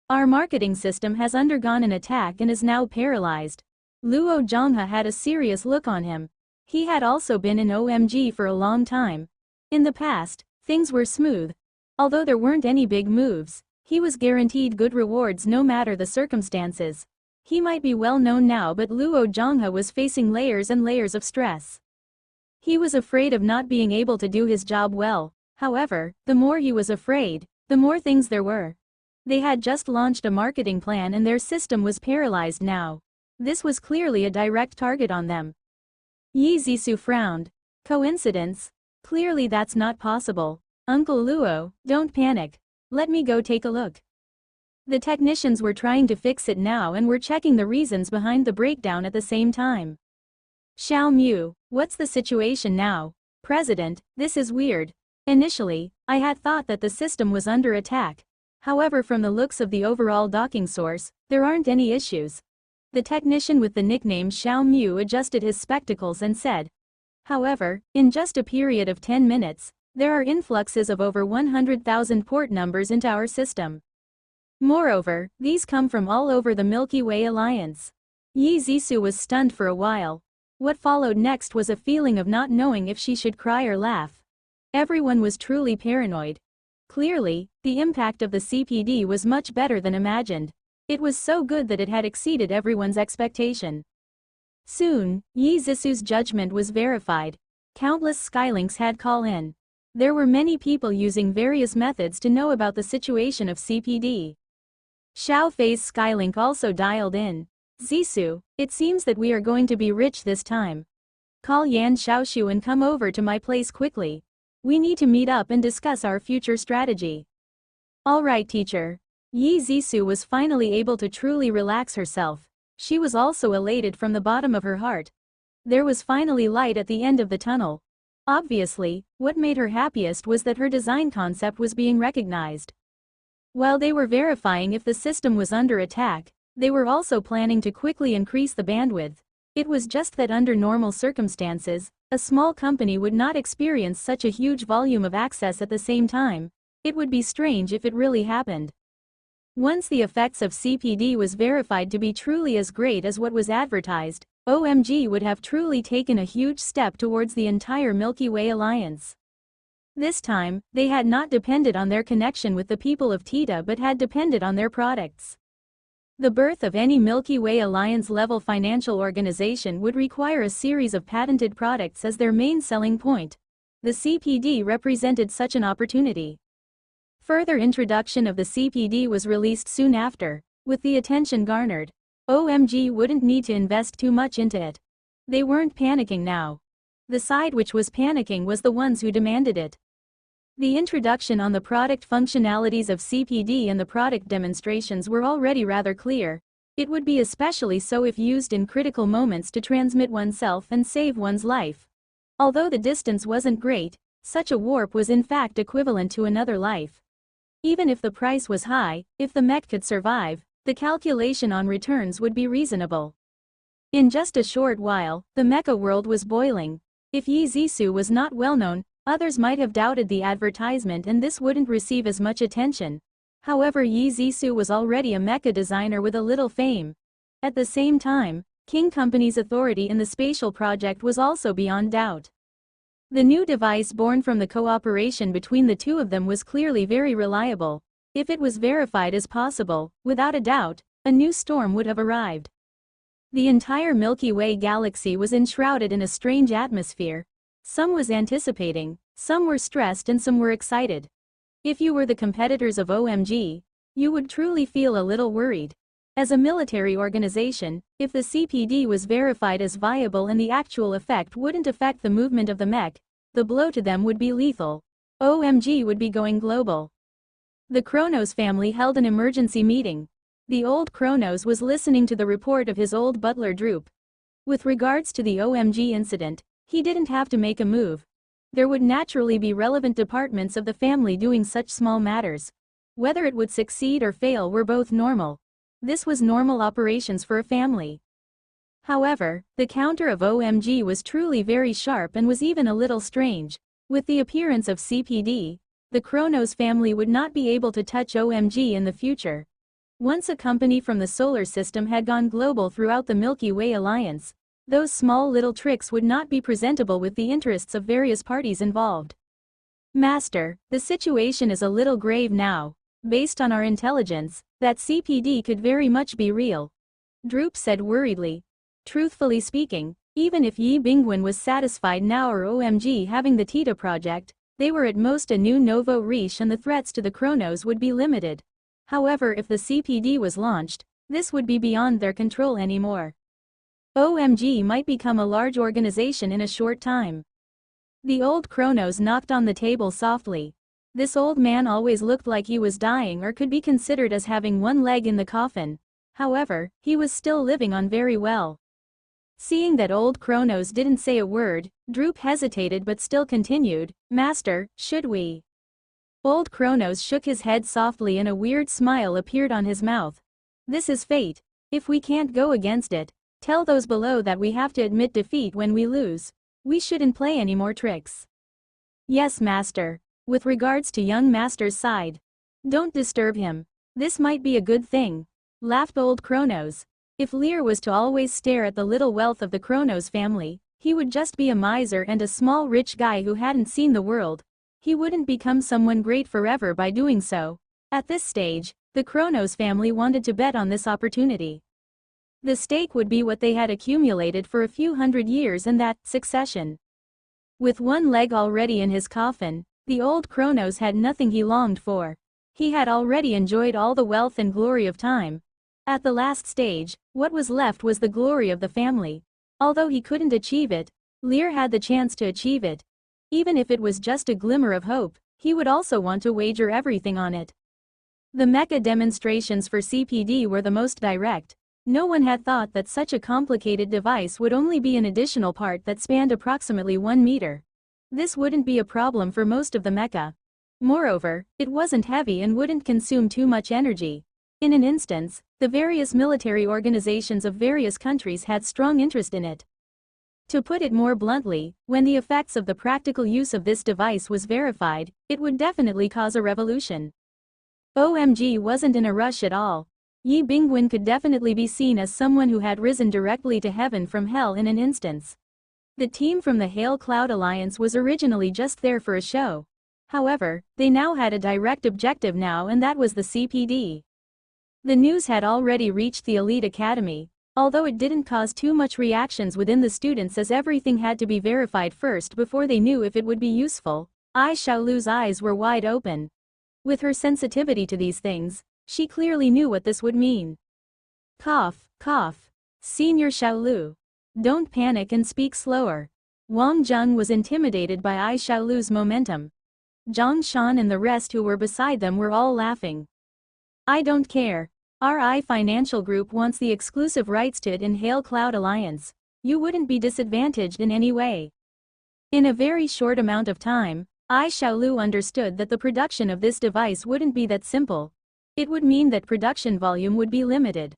Our marketing system has undergone an attack and is now paralyzed. Luo Zhonghe had a serious look on him. He had also been in OMG for a long time. In the past, things were smooth. Although there weren't any big moves, he was guaranteed good rewards no matter the circumstances. He might be well known now, but Luo Zhonghe was facing layers and layers of stress. He was afraid of not being able to do his job well. However, the more he was afraid, the more things there were. They had just launched a marketing plan and their system was paralyzed now. This was clearly a direct target on them. Yi Zissou frowned. Coincidence? Clearly that's not possible. Uncle Luo, don't panic. Let me go take a look. The technicians were trying to fix it now and were checking the reasons behind the breakdown at the same time. Xiao Mu, what's the situation now? President, this is weird. Initially, I had thought that the system was under attack. However, from the looks of the overall docking source, there aren't any issues. The technician with the nickname Xiao Mu adjusted his spectacles and said. However, in just a period of 10 minutes, there are influxes of over 100,000 port numbers into our system. Moreover, these come from all over the Milky Way Alliance. Yi Zissou was stunned for a while. What followed next was a feeling of not knowing if she should cry or laugh. Everyone was truly paranoid. Clearly, the impact of the CPD was much better than imagined. It was so good that it had exceeded everyone's expectation. Soon, Yi Zisu's judgment was verified. Countless Skylinks had call in. There were many people using various methods to know about the situation of CPD. Xiao Fei's Skylink also dialed in. Zisu, it seems that we are going to be rich this time. Call Yan Xiaoshu and come over to my place quickly. We need to meet up and discuss our future strategy. Alright teacher. Yi Zisu was finally able to truly relax herself. She was also elated from the bottom of her heart. There was finally light at the end of the tunnel. Obviously, what made her happiest was that her design concept was being recognized. While they were verifying if the system was under attack, they were also planning to quickly increase the bandwidth. It was just that under normal circumstances, a small company would not experience such a huge volume of access at the same time. It would be strange if it really happened. Once the effects of CPD was verified to be truly as great as what was advertised, OMG would have truly taken a huge step towards the entire Milky Way alliance. This time, they had not depended on their connection with the people of Tita but had depended on their products. The birth of any Milky Way Alliance-level financial organization would require a series of patented products as their main selling point. The CPD represented such an opportunity. Further introduction of the CPD was released soon after, with the attention garnered. OMG wouldn't need to invest too much into it. They weren't panicking now. The side which was panicking was the ones who demanded it. The introduction on the product functionalities of CPD and the product demonstrations were already rather clear. It would be especially so if used in critical moments to transmit oneself and save one's life. Although the distance wasn't great, such a warp was in fact equivalent to another life. Even if the price was high, if the mech could survive, the calculation on returns would be reasonable. In just a short while, the mecha world was boiling. If Yi Zisu was not well known, others might have doubted the advertisement and this wouldn't receive as much attention. However, Yi Zisu was already a mecha designer with a little fame. At the same time, King Company's authority in the spatial project was also beyond doubt. The new device born from the cooperation between the two of them was clearly very reliable. If it was verified as possible, without a doubt, a new storm would have arrived. The entire Milky Way galaxy was enshrouded in a strange atmosphere. Some was anticipating, some were stressed and some were excited. If you were the competitors of OMG, you would truly feel a little worried. As a military organization, if the CPD was verified as viable and the actual effect wouldn't affect the movement of the mech, the blow to them would be lethal. OMG would be going global. The Kronos family held an emergency meeting. The old Kronos was listening to the report of his old butler Droop. With regards to the OMG incident, he didn't have to make a move. There would naturally be relevant departments of the family doing such small matters. Whether it would succeed or fail were both normal. This was normal operations for a family. However, the counter of OMG was truly very sharp and was even a little strange. With the appearance of CPD, the Kronos family would not be able to touch OMG in the future. Once a company from the solar system had gone global throughout the Milky Way Alliance, those small little tricks would not be presentable with the interests of various parties involved. Master, the situation is a little grave now. Based on our intelligence, that CPD could very much be real. Droop said worriedly. Truthfully speaking, even if Yi Bingwen was satisfied now or OMG having the Tita project, they were at most a new Novo Riche and the threats to the Kronos would be limited. However, if the CPD was launched, this would be beyond their control anymore. OMG might become a large organization in a short time. The old Kronos knocked on the table softly. This old man always looked like he was dying or could be considered as having one leg in the coffin. However, he was still living on very well. Seeing that old Kronos didn't say a word, Droop hesitated but still continued, Master, should we? Old Kronos shook his head softly and a weird smile appeared on his mouth. This is fate. If we can't go against it, tell those below that we have to admit defeat when we lose. We shouldn't play any more tricks. Yes, Master. With regards to young Master's side, don't disturb him. This might be a good thing. Laughed old Kronos. If Lear was to always stare at the little wealth of the Kronos family, he would just be a miser and a small rich guy who hadn't seen the world. He wouldn't become someone great forever by doing so. At this stage, the Kronos family wanted to bet on this opportunity. The stake would be what they had accumulated for a few hundred years in that succession. With one leg already in his coffin, the old Kronos had nothing he longed for. He had already enjoyed all the wealth and glory of time. At the last stage, what was left was the glory of the family. Although he couldn't achieve it, Lear had the chance to achieve it. Even if it was just a glimmer of hope, he would also want to wager everything on it. The mecha demonstrations for CPD were the most direct. No one had thought that such a complicated device would only be an additional part that spanned approximately 1 meter. This wouldn't be a problem for most of the mecha. Moreover, it wasn't heavy and wouldn't consume too much energy. In an instance, the various military organizations of various countries had strong interest in it. To put it more bluntly, when the effects of the practical use of this device was verified, it would definitely cause a revolution. OMG wasn't in a rush at all. Yi Bingwen could definitely be seen as someone who had risen directly to heaven from hell in an instance. The team from the Hail Cloud Alliance was originally just there for a show. However, they now had a direct objective now, and that was the CPD. The news had already reached the elite academy, although it didn't cause too much reactions within the students as everything had to be verified first before they knew if it would be useful. Ai Xiaolu's eyes were wide open. With her sensitivity to these things, she clearly knew what this would mean. Cough, cough. Senior Xiaolu. Don't panic and speak slower. Wang Zheng was intimidated by Ai Xiaolu's momentum. Zhang Shan and the rest who were beside them were all laughing. I don't care. RI Financial Group wants the exclusive rights to it in Hail Cloud Alliance. You wouldn't be disadvantaged in any way. In a very short amount of time, Ai Xiaolu understood that the production of this device wouldn't be that simple. It would mean that production volume would be limited.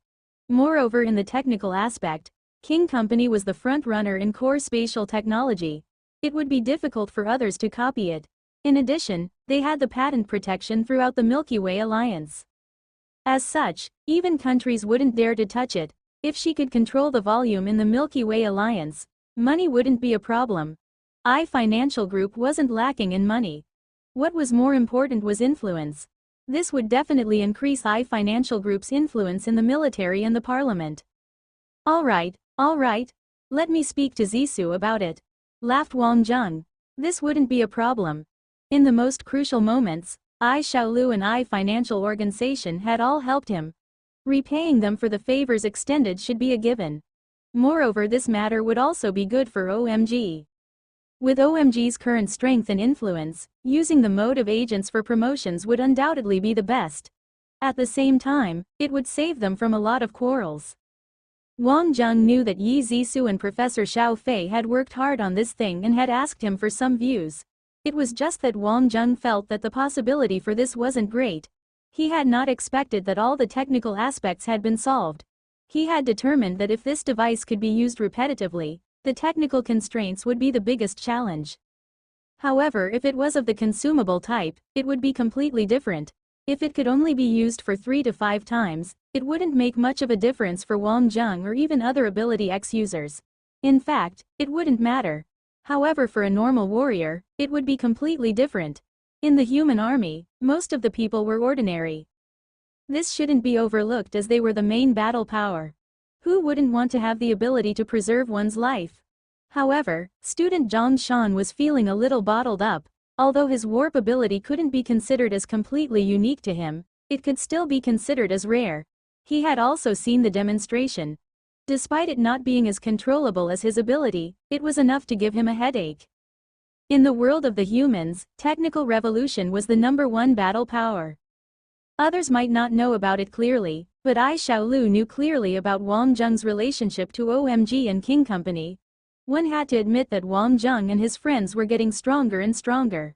Moreover, in the technical aspect, King Company was the front runner in core spatial technology. It would be difficult for others to copy it. In addition, they had the patent protection throughout the Milky Way Alliance. As such, even countries wouldn't dare to touch it. If she could control the volume in the Milky Way Alliance, money wouldn't be a problem. Ai Financial Group wasn't lacking in money. What was more important was influence. This would definitely increase Ai Financial Group's influence in the military and the parliament. All right, let me speak to Zissou about it. Laughed Wang Zheng. This wouldn't be a problem. In the most crucial moments, Ai Xiaolu and Ai Financial Organization had all helped him. Repaying them for the favors extended should be a given. Moreover, this matter would also be good for OMG. With OMG's current strength and influence, using the mode of agents for promotions would undoubtedly be the best. At the same time, it would save them from a lot of quarrels. Wang Zheng knew that Yi Zissou and Professor Xiao Fei had worked hard on this thing and had asked him for some views. It was just that Wang Zheng felt that the possibility for this wasn't great. He had not expected that all the technical aspects had been solved. He had determined that if this device could be used repetitively, the technical constraints would be the biggest challenge. However, if it was of the consumable type, it would be completely different. If it could only be used for 3 to 5 times, it wouldn't make much of a difference for Wang Zheng or even other Ability X users. In fact, it wouldn't matter. However, for a normal warrior, it would be completely different. In the human army, most of the people were ordinary. This shouldn't be overlooked as they were the main battle power. Who wouldn't want to have the ability to preserve one's life? However, student Zhang Shan was feeling a little bottled up. Although his warp ability couldn't be considered as completely unique to him, it could still be considered as rare. He had also seen the demonstration. Despite it not being as controllable as his ability, it was enough to give him a headache. In the world of the humans, technical revolution was the #1 battle power. Others might not know about it clearly, but Ai Xiaolu knew clearly about Wang Zheng's relationship to OMG and King Company. One had to admit that Wang Zheng and his friends were getting stronger and stronger.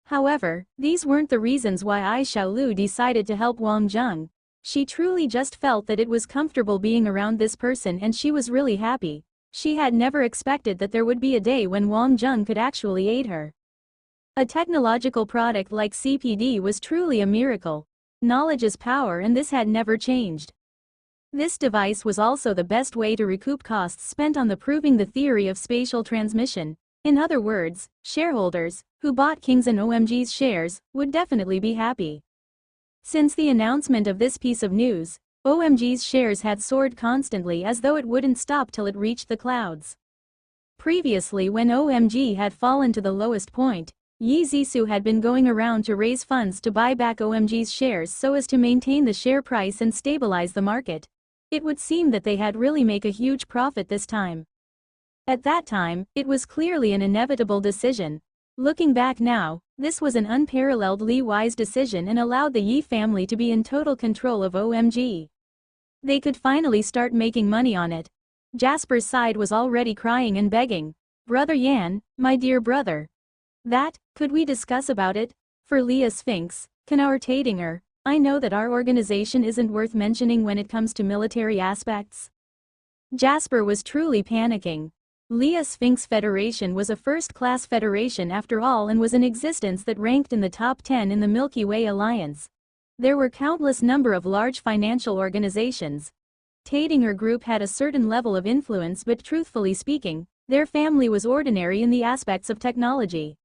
However, these weren't the reasons why Ai Xiaolu decided to help Wang Zheng. She truly just felt that it was comfortable being around this person and she was really happy. She had never expected that there would be a day when Wang Zheng could actually aid her. A technological product like CPD was truly a miracle. Knowledge is power, and this had never changed. This device was also the best way to recoup costs spent on proving the theory of spatial transmission. In other words, shareholders, who bought King's and OMG's shares, would definitely be happy. Since the announcement of this piece of news, OMG's shares had soared constantly as though it wouldn't stop till it reached the clouds. Previously, when OMG had fallen to the lowest point, Yi Zixu had been going around to raise funds to buy back OMG's shares so as to maintain the share price and stabilize the market. It would seem that they had really made a huge profit this time. At that time, it was clearly an inevitable decision. Looking back now, this was an unparalleledly wise decision and allowed the Yi family to be in total control of OMG. They could finally start making money on it. Jasper's side was already crying and begging. "Brother Yan, my dear brother. Could we discuss about it? For Leah Sphinx, Kanawar Tadinger, I know that our organization isn't worth mentioning when it comes to military aspects." Jasper was truly panicking. Leah Sphinx Federation was a first-class federation after all and was in existence that ranked in the top 10 in the Milky Way Alliance. There were countless number of large financial organizations. Tadinger Group had a certain level of influence, but truthfully speaking, their family was ordinary in the aspects of technology.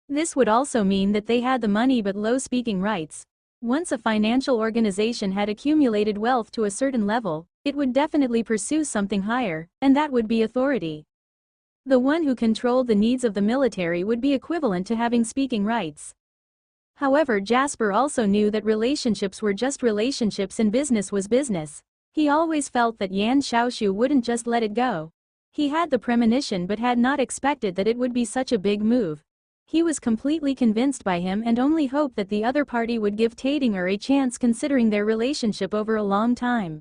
This would also mean that they had the money but low speaking rights. Once a financial organization had accumulated wealth to a certain level, it would definitely pursue something higher, and that would be authority. The one who controlled the needs of the military would be equivalent to having speaking rights. However, Jasper also knew that relationships were just relationships and business was business. He always felt that Yan Xiaoshu wouldn't just let it go. He had the premonition but had not expected that it would be such a big move. He was completely convinced by him and only hoped that the other party would give Tadinger a chance considering their relationship over a long time.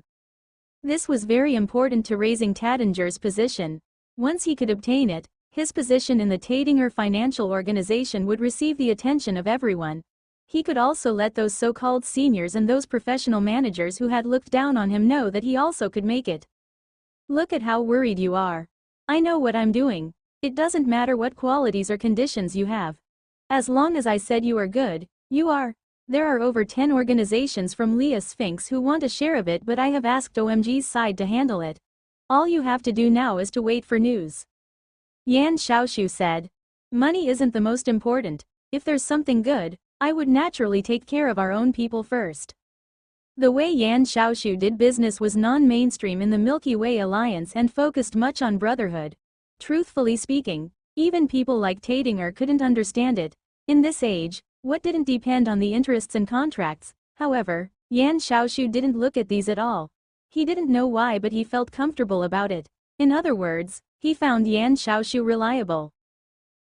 This was very important to raising Tadinger's position. Once he could obtain it, his position in the Tadinger financial organization would receive the attention of everyone. He could also let those so-called seniors and those professional managers who had looked down on him know that he also could make it. "Look at how worried you are. I know what I'm doing. It doesn't matter what qualities or conditions you have. As long as I said you are good, you are. There are over 10 organizations from Leah Sphinx who want a share of it, but I have asked OMG's side to handle it. All you have to do now is to wait for news." Yan Xiaoshu said. "Money isn't the most important. If there's something good, I would naturally take care of our own people first." The way Yan Xiaoshu did business was non-mainstream in the Milky Way Alliance and focused much on brotherhood. Truthfully speaking, even people like Tadinger couldn't understand it. In this age, what didn't depend on the interests and contracts? However, Yan Xiaoshu didn't look at these at all. He didn't know why, but he felt comfortable about it. In other words, he found Yan Xiaoshu reliable.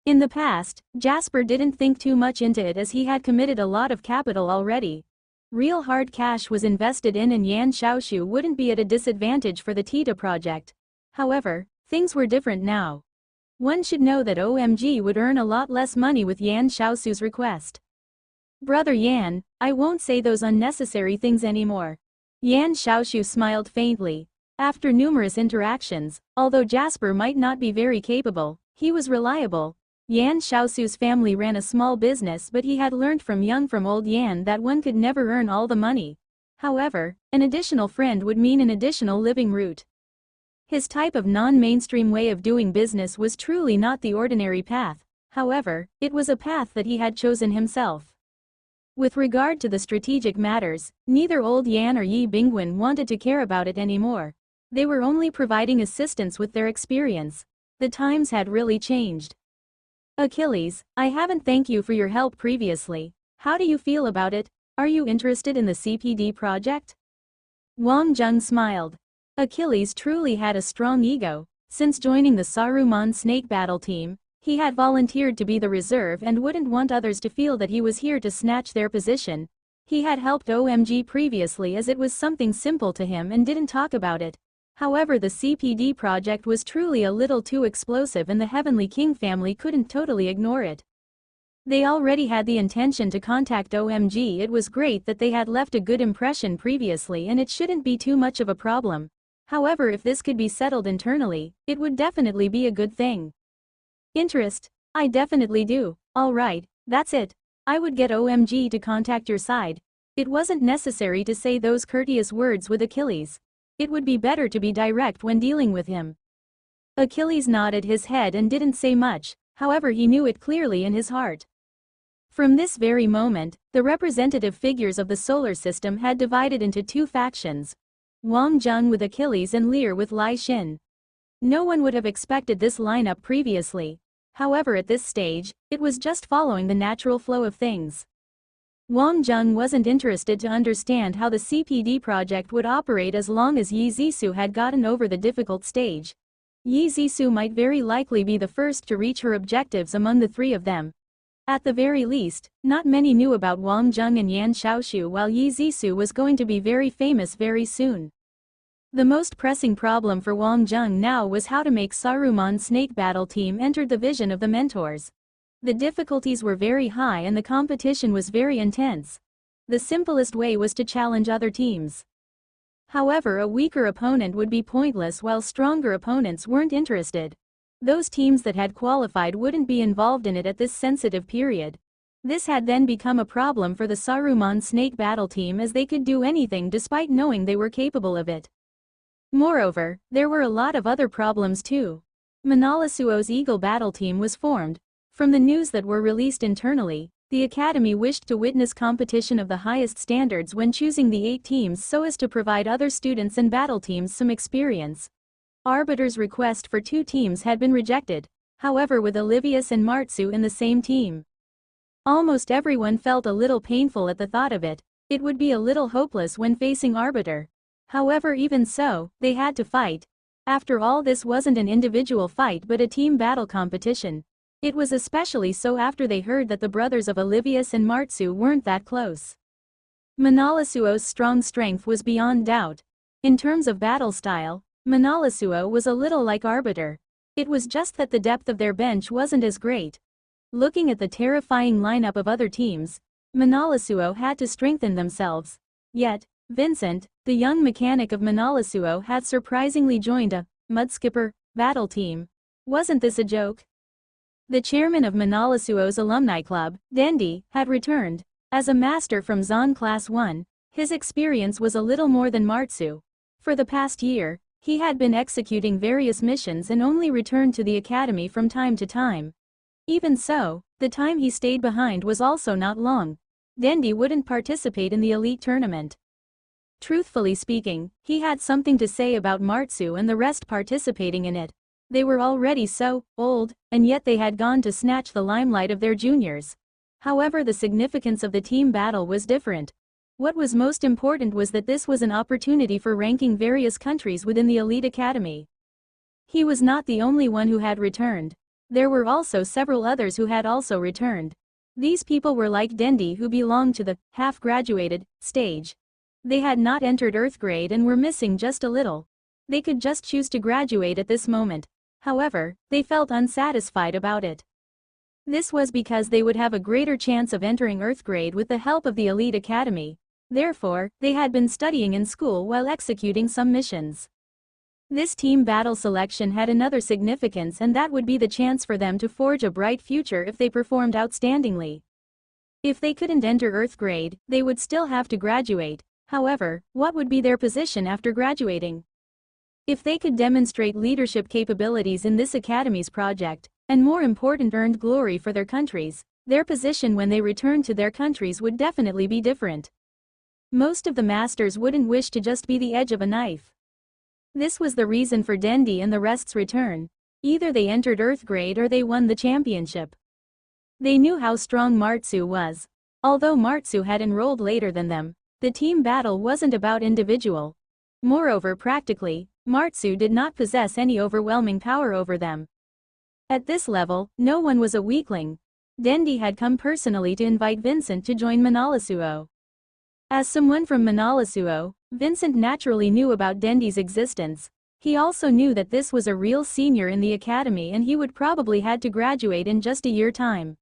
In the past, Jasper didn't think too much into it as he had committed a lot of capital already. Real hard cash was invested in and Yan Xiaoshu wouldn't be at a disadvantage for the Tita project. However, things were different now. One should know that OMG would earn a lot less money with Yan Xiaoshu's request. "Brother Yan, I won't say those unnecessary things anymore." Yan Xiaoshu smiled faintly. After numerous interactions, although Jasper might not be very capable, he was reliable. Yan Xiaoshu's family ran a small business, but he had learned from old Yan that one could never earn all the money. However, an additional friend would mean an additional living route. His type of non-mainstream way of doing business was truly not the ordinary path. However, it was a path that he had chosen himself. With regard to the strategic matters, neither old Yan or Yi Bingwen wanted to care about it anymore. They were only providing assistance with their experience. The times had really changed. "Achilles, I haven't thanked you for your help previously. How do you feel about it? Are you interested in the CPD project?" Wang Jung smiled. Achilles truly had a strong ego. Since joining the Saruman snake battle team, he had volunteered to be the reserve and wouldn't want others to feel that he was here to snatch their position. He had helped OMG previously as it was something simple to him and didn't talk about it. However, the CPD project was truly a little too explosive and the Heavenly King family couldn't totally ignore it. They already had the intention to contact OMG. It was great that they had left a good impression previously and it shouldn't be too much of a problem. However, if this could be settled internally, it would definitely be a good thing. "Interest? I definitely do. Alright, that's it. I would get OMG to contact your side." It wasn't necessary to say those courteous words with Achilles. It would be better to be direct when dealing with him. Achilles nodded his head and didn't say much, however he knew it clearly in his heart. From this very moment, the representative figures of the solar system had divided into two factions. Wang Zheng with Achilles and Lear with Lai Xin. No one would have expected this lineup previously. However, at this stage, it was just following the natural flow of things. Wang Zheng wasn't interested to understand how the CPD project would operate as long as Yi Zixu had gotten over the difficult stage. Yi Zixu might very likely be the first to reach her objectives among the three of them. At the very least, not many knew about Wang Zheng and Yan Xiaoshu, while Yi Zixu was going to be very famous very soon. The most pressing problem for Wang Zheng now was how to make Saruman's snake battle team enter the vision of the mentors. The difficulties were very high and the competition was very intense. The simplest way was to challenge other teams. However, a weaker opponent would be pointless while stronger opponents weren't interested. Those teams that had qualified wouldn't be involved in it at this sensitive period. This had then become a problem for the Saruman snake battle team, as they could do anything despite knowing they were capable of it. Moreover, there were a lot of other problems too. Manalasuo's Eagle battle team was formed. From the news that were released internally, the Academy wished to witness competition of the highest standards when choosing the 8 teams so as to provide other students and battle teams some experience. Arbiter's request for 2 teams had been rejected, however, with Olivius and Martsu in the same team. Almost everyone felt a little painful at the thought of it. It would be a little hopeless when facing Arbiter. However, even so, they had to fight. After all, this wasn't an individual fight but a team battle competition. It was especially so after they heard that the brothers of Olivius and Martsu weren't that close. Manalasuo's strong strength was beyond doubt. In terms of battle style, Manalasuo was a little like Arbiter. It was just that the depth of their bench wasn't as great. Looking at the terrifying lineup of other teams, Manalasuo had to strengthen themselves. Yet, Vincent, the young mechanic of Manalasuo, had surprisingly joined a Mudskipper battle team. Wasn't this a joke? The chairman of Manalasuo's alumni club, Dendi, had returned. As a master from Zon Class 1, his experience was a little more than Martsu. For the past year, he had been executing various missions and only returned to the academy from time to time. Even so, the time he stayed behind was also not long. Dendi wouldn't participate in the elite tournament. Truthfully speaking, he had something to say about Martsu and the rest participating in it. They were already so old, and yet they had gone to snatch the limelight of their juniors. However, the significance of the team battle was different. What was most important was that this was an opportunity for ranking various countries within the elite academy. He was not the only one who had returned. There were also several others who had also returned. These people were like Dendi, who belonged to the half-graduated stage. They had not entered Earth grade and were missing just a little. They could just choose to graduate at this moment. However, they felt unsatisfied about it. This was because they would have a greater chance of entering Earth grade with the help of the elite academy. Therefore, they had been studying in school while executing some missions. This team battle selection had another significance, and that would be the chance for them to forge a bright future if they performed outstandingly. If they couldn't enter Earth grade, they would still have to graduate. However, what would be their position after graduating? If they could demonstrate leadership capabilities in this academy's project, and more important, earned glory for their countries, their position when they returned to their countries would definitely be different. Most of the masters wouldn't wish to just be the edge of a knife. This was the reason for Dendi and the rest's return. Either they entered Earth grade or they won the championship. They knew how strong Martsu was. Although Martsu had enrolled later than them, the team battle wasn't about individual. Moreover, practically, Martsu did not possess any overwhelming power over them. At this level, no one was a weakling. Dendi had come personally to invite Vincent to join Manalasuo. As someone from Manalasuo, Vincent naturally knew about Dendi's existence. He also knew that this was a real senior in the academy and he would probably had to graduate in just a year time.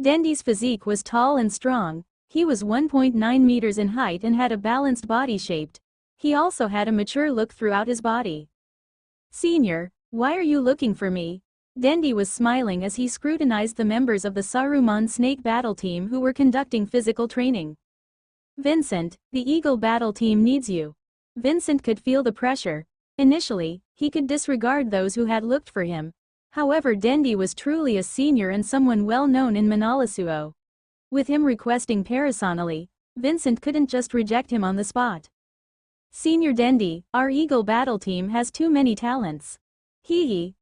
Dendi's physique was tall and strong. He was 1.9 meters in height and had a balanced body shaped. He also had a mature look throughout his body. "Senior, why are you looking for me?" Dendi was smiling as he scrutinized the members of the Saruman snake battle team who were conducting physical training. "Vincent, the Eagle battle team needs you." Vincent could feel the pressure. Initially, he could disregard those who had looked for him. However, Dendi was truly a senior and someone well known in Manalasuo. With him requesting personally, Vincent couldn't just reject him on the spot. Senior Dendi, our Eagle battle team has too many talents.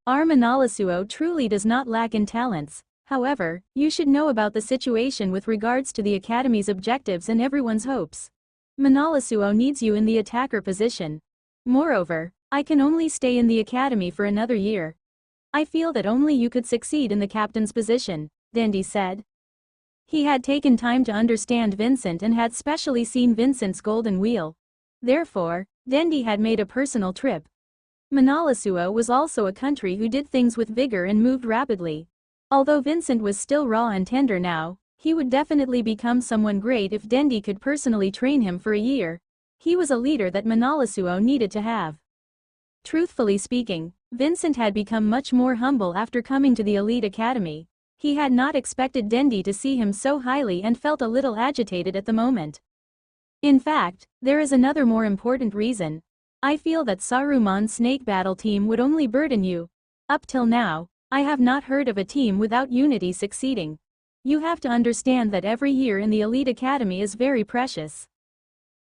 Our Manalasuo truly does not lack in talents. However, you should know about the situation with regards to the Academy's objectives and everyone's hopes. Manalasuo needs you in the attacker position. Moreover, I can only stay in the Academy for another year. I feel that only you could succeed in the captain's position, Dendi said. He had taken time to understand Vincent and had specially seen Vincent's golden wheel. Therefore, Dendi had made a personal trip. Manalasuo was also a country who did things with vigor and moved rapidly. Although Vincent was still raw and tender now, he would definitely become someone great if Dendi could personally train him for a year. He was a leader that Manalasuo needed to have. Truthfully speaking, Vincent had become much more humble after coming to the elite academy. He had not expected Dendi to see him so highly and felt a little agitated at the moment. In fact, there is another more important reason. I feel that Saruman's snake battle team would only burden you. Up till now, I have not heard of a team without unity succeeding. You have to understand that every year in the elite academy is very precious,"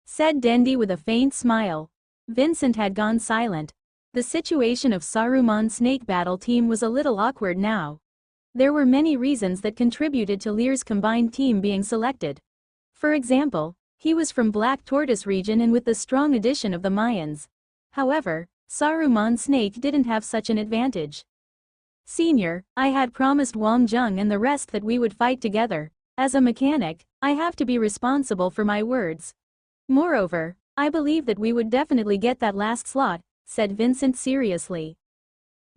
said Dendi with a faint smile. Vincent had gone silent. The situation of Saruman's snake battle team was a little awkward now. There were many reasons that contributed to Lear's combined team being selected. For example, he was from Black Tortoise region and with the strong addition of the Mayans. However, Saruman's snake didn't have such an advantage. "Senior, I had promised Wang Zheng and the rest that we would fight together. As a mechanic, I have to be responsible for my words. Moreover, I believe that we would definitely get that last slot," said Vincent seriously.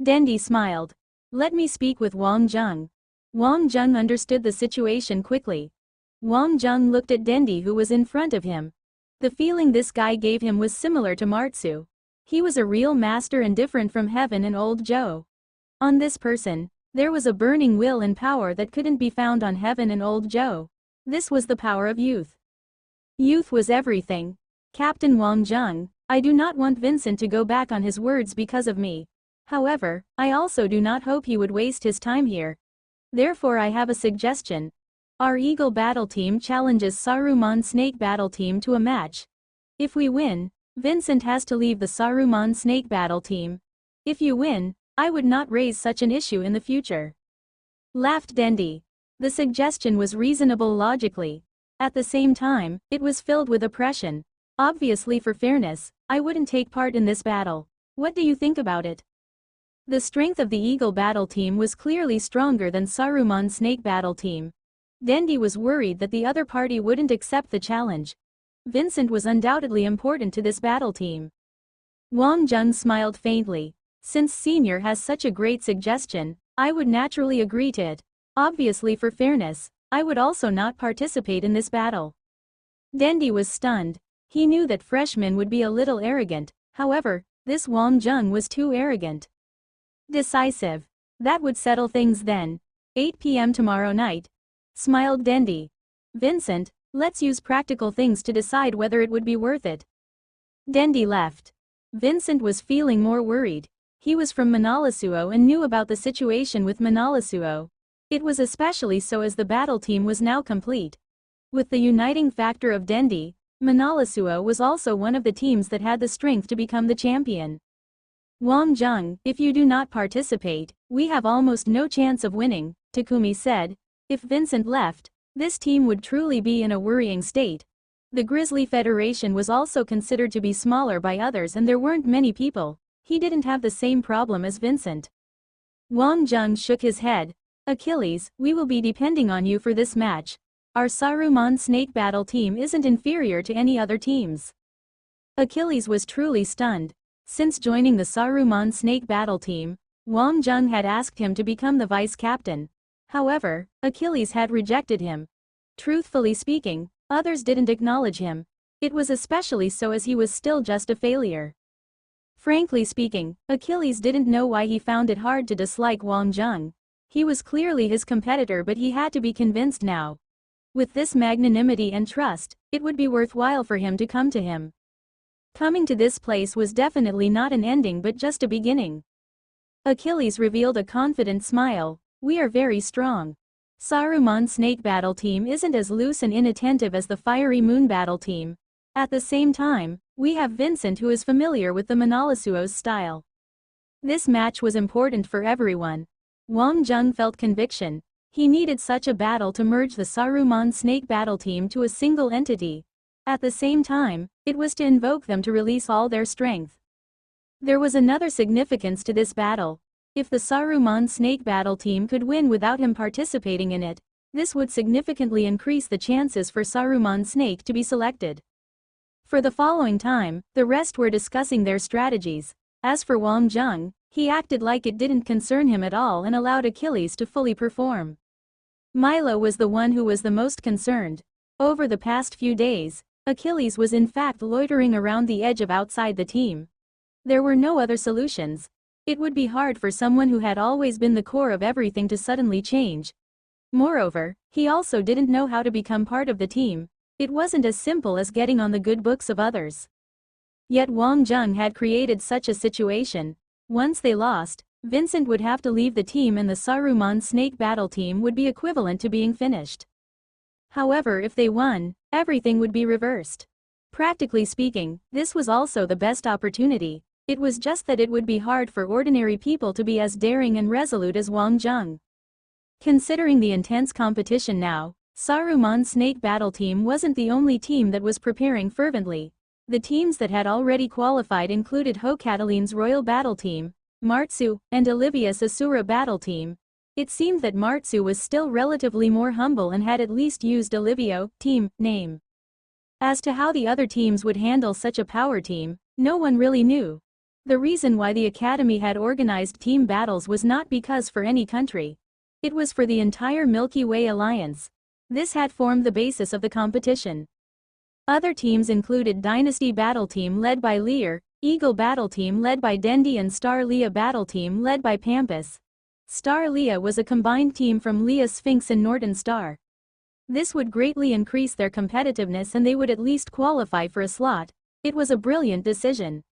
Dendi smiled. "Let me speak with Wang Zheng." Wang Zheng understood the situation quickly. Wang Zheng looked at Dendi who was in front of him. The feeling this guy gave him was similar to Martsu. He was a real master and different from Heaven and Old Joe. On this person, there was a burning will and power that couldn't be found on Heaven and Old Joe. This was the power of youth. Youth was everything. Captain Wang Zheng, I do not want Vincent to go back on his words because of me. However, I also do not hope he would waste his time here. Therefore I have a suggestion. Our Eagle battle team challenges Saruman Snake battle team to a match. If we win, Vincent has to leave the Saruman Snake battle team. If you win, I would not raise such an issue in the future," laughed Dendi. The suggestion was reasonable logically. At the same time, it was filled with oppression. Obviously for fairness, I wouldn't take part in this battle. What do you think about it? The strength of the Eagle battle team was clearly stronger than Saruman's Snake battle team. Dendi was worried that the other party wouldn't accept the challenge. Vincent was undoubtedly important to this battle team. Wang Zheng smiled faintly. Since Senior has such a great suggestion, I would naturally agree to it. Obviously for fairness, I would also not participate in this battle. Dendi was stunned. He knew that freshmen would be a little arrogant, however, this Wang Zheng was too arrogant. Decisive. That would settle things then. 8 p.m. tomorrow night, smiled Dendi. Vincent, let's use practical things to decide whether it would be worth it. Dendi left. Vincent was feeling more worried. He was from Manalasuo and knew about the situation with Manalasuo. It was especially so as the battle team was now complete. With the uniting factor of Dendi, Manalasuo was also one of the teams that had the strength to become the champion. "Wang Zheng, if you do not participate, we have almost no chance of winning," Takumi said. If Vincent left, this team would truly be in a worrying state. The Grizzly Federation was also considered to be smaller by others and there weren't many people. He didn't have the same problem as Vincent. Wang Zheng shook his head. "Achilles, we will be depending on you for this match. Our Saruman Snake battle team isn't inferior to any other teams." Achilles was truly stunned. Since joining the Saruman Snake battle team, Wang Zheng had asked him to become the vice captain. However, Achilles had rejected him. Truthfully speaking, others didn't acknowledge him. It was especially so as he was still just a failure. Frankly speaking, Achilles didn't know why he found it hard to dislike Wang Zheng. He was clearly his competitor but he had to be convinced now. With this magnanimity and trust, it would be worthwhile for him to come to him. Coming to this place was definitely not an ending but just a beginning. Achilles revealed a confident smile. "We are very strong. Saruman Snake Battle Team isn't as loose and inattentive as the Fiery Moon Battle Team. At the same time, we have Vincent who is familiar with the Manalasuo's style. This match was important for everyone. Wang Jung felt conviction. He needed such a battle to merge the Saruman Snake Battle Team to a single entity. At the same time, it was to invoke them to release all their strength. There was another significance to this battle. If the Saruman Snake Battle Team could win without him participating in it, this would significantly increase the chances for Saruman Snake to be selected. For the following time, the rest were discussing their strategies. As for Wang Jung, he acted like it didn't concern him at all and allowed Achilles to fully perform. Milo was the one who was the most concerned. Over the past few days, Achilles was in fact loitering around the edge of outside the team. There were no other solutions. It would be hard for someone who had always been the core of everything to suddenly change. Moreover, he also didn't know how to become part of the team. It wasn't as simple as getting on the good books of others. Yet Wang Jung had created such a situation. Once they lost, Vincent would have to leave the team and the Saruman Snake Battle Team would be equivalent to being finished. However, if they won, everything would be reversed. Practically speaking, this was also the best opportunity. It was just that it would be hard for ordinary people to be as daring and resolute as Wang Jung. Considering the intense competition now, Saruman Snake Battle Team wasn't the only team that was preparing fervently. The teams that had already qualified included Ho Cataline's Royal Battle Team, Martsu, and Olivia's Asura Battle Team. It seemed that Martsu was still relatively more humble and had at least used Olivio team name. As to how the other teams would handle such a power team, no one really knew. The reason why the Academy had organized team battles was not because for any country. It was for the entire Milky Way Alliance. This had formed the basis of the competition. Other teams included Dynasty Battle Team led by Lear, Eagle Battle Team led by Dendi and Star Leah Battle Team led by Pampus. Star Leah was a combined team from Leah Sphinx and Norton Star. This would greatly increase their competitiveness and they would at least qualify for a slot. It was a brilliant decision.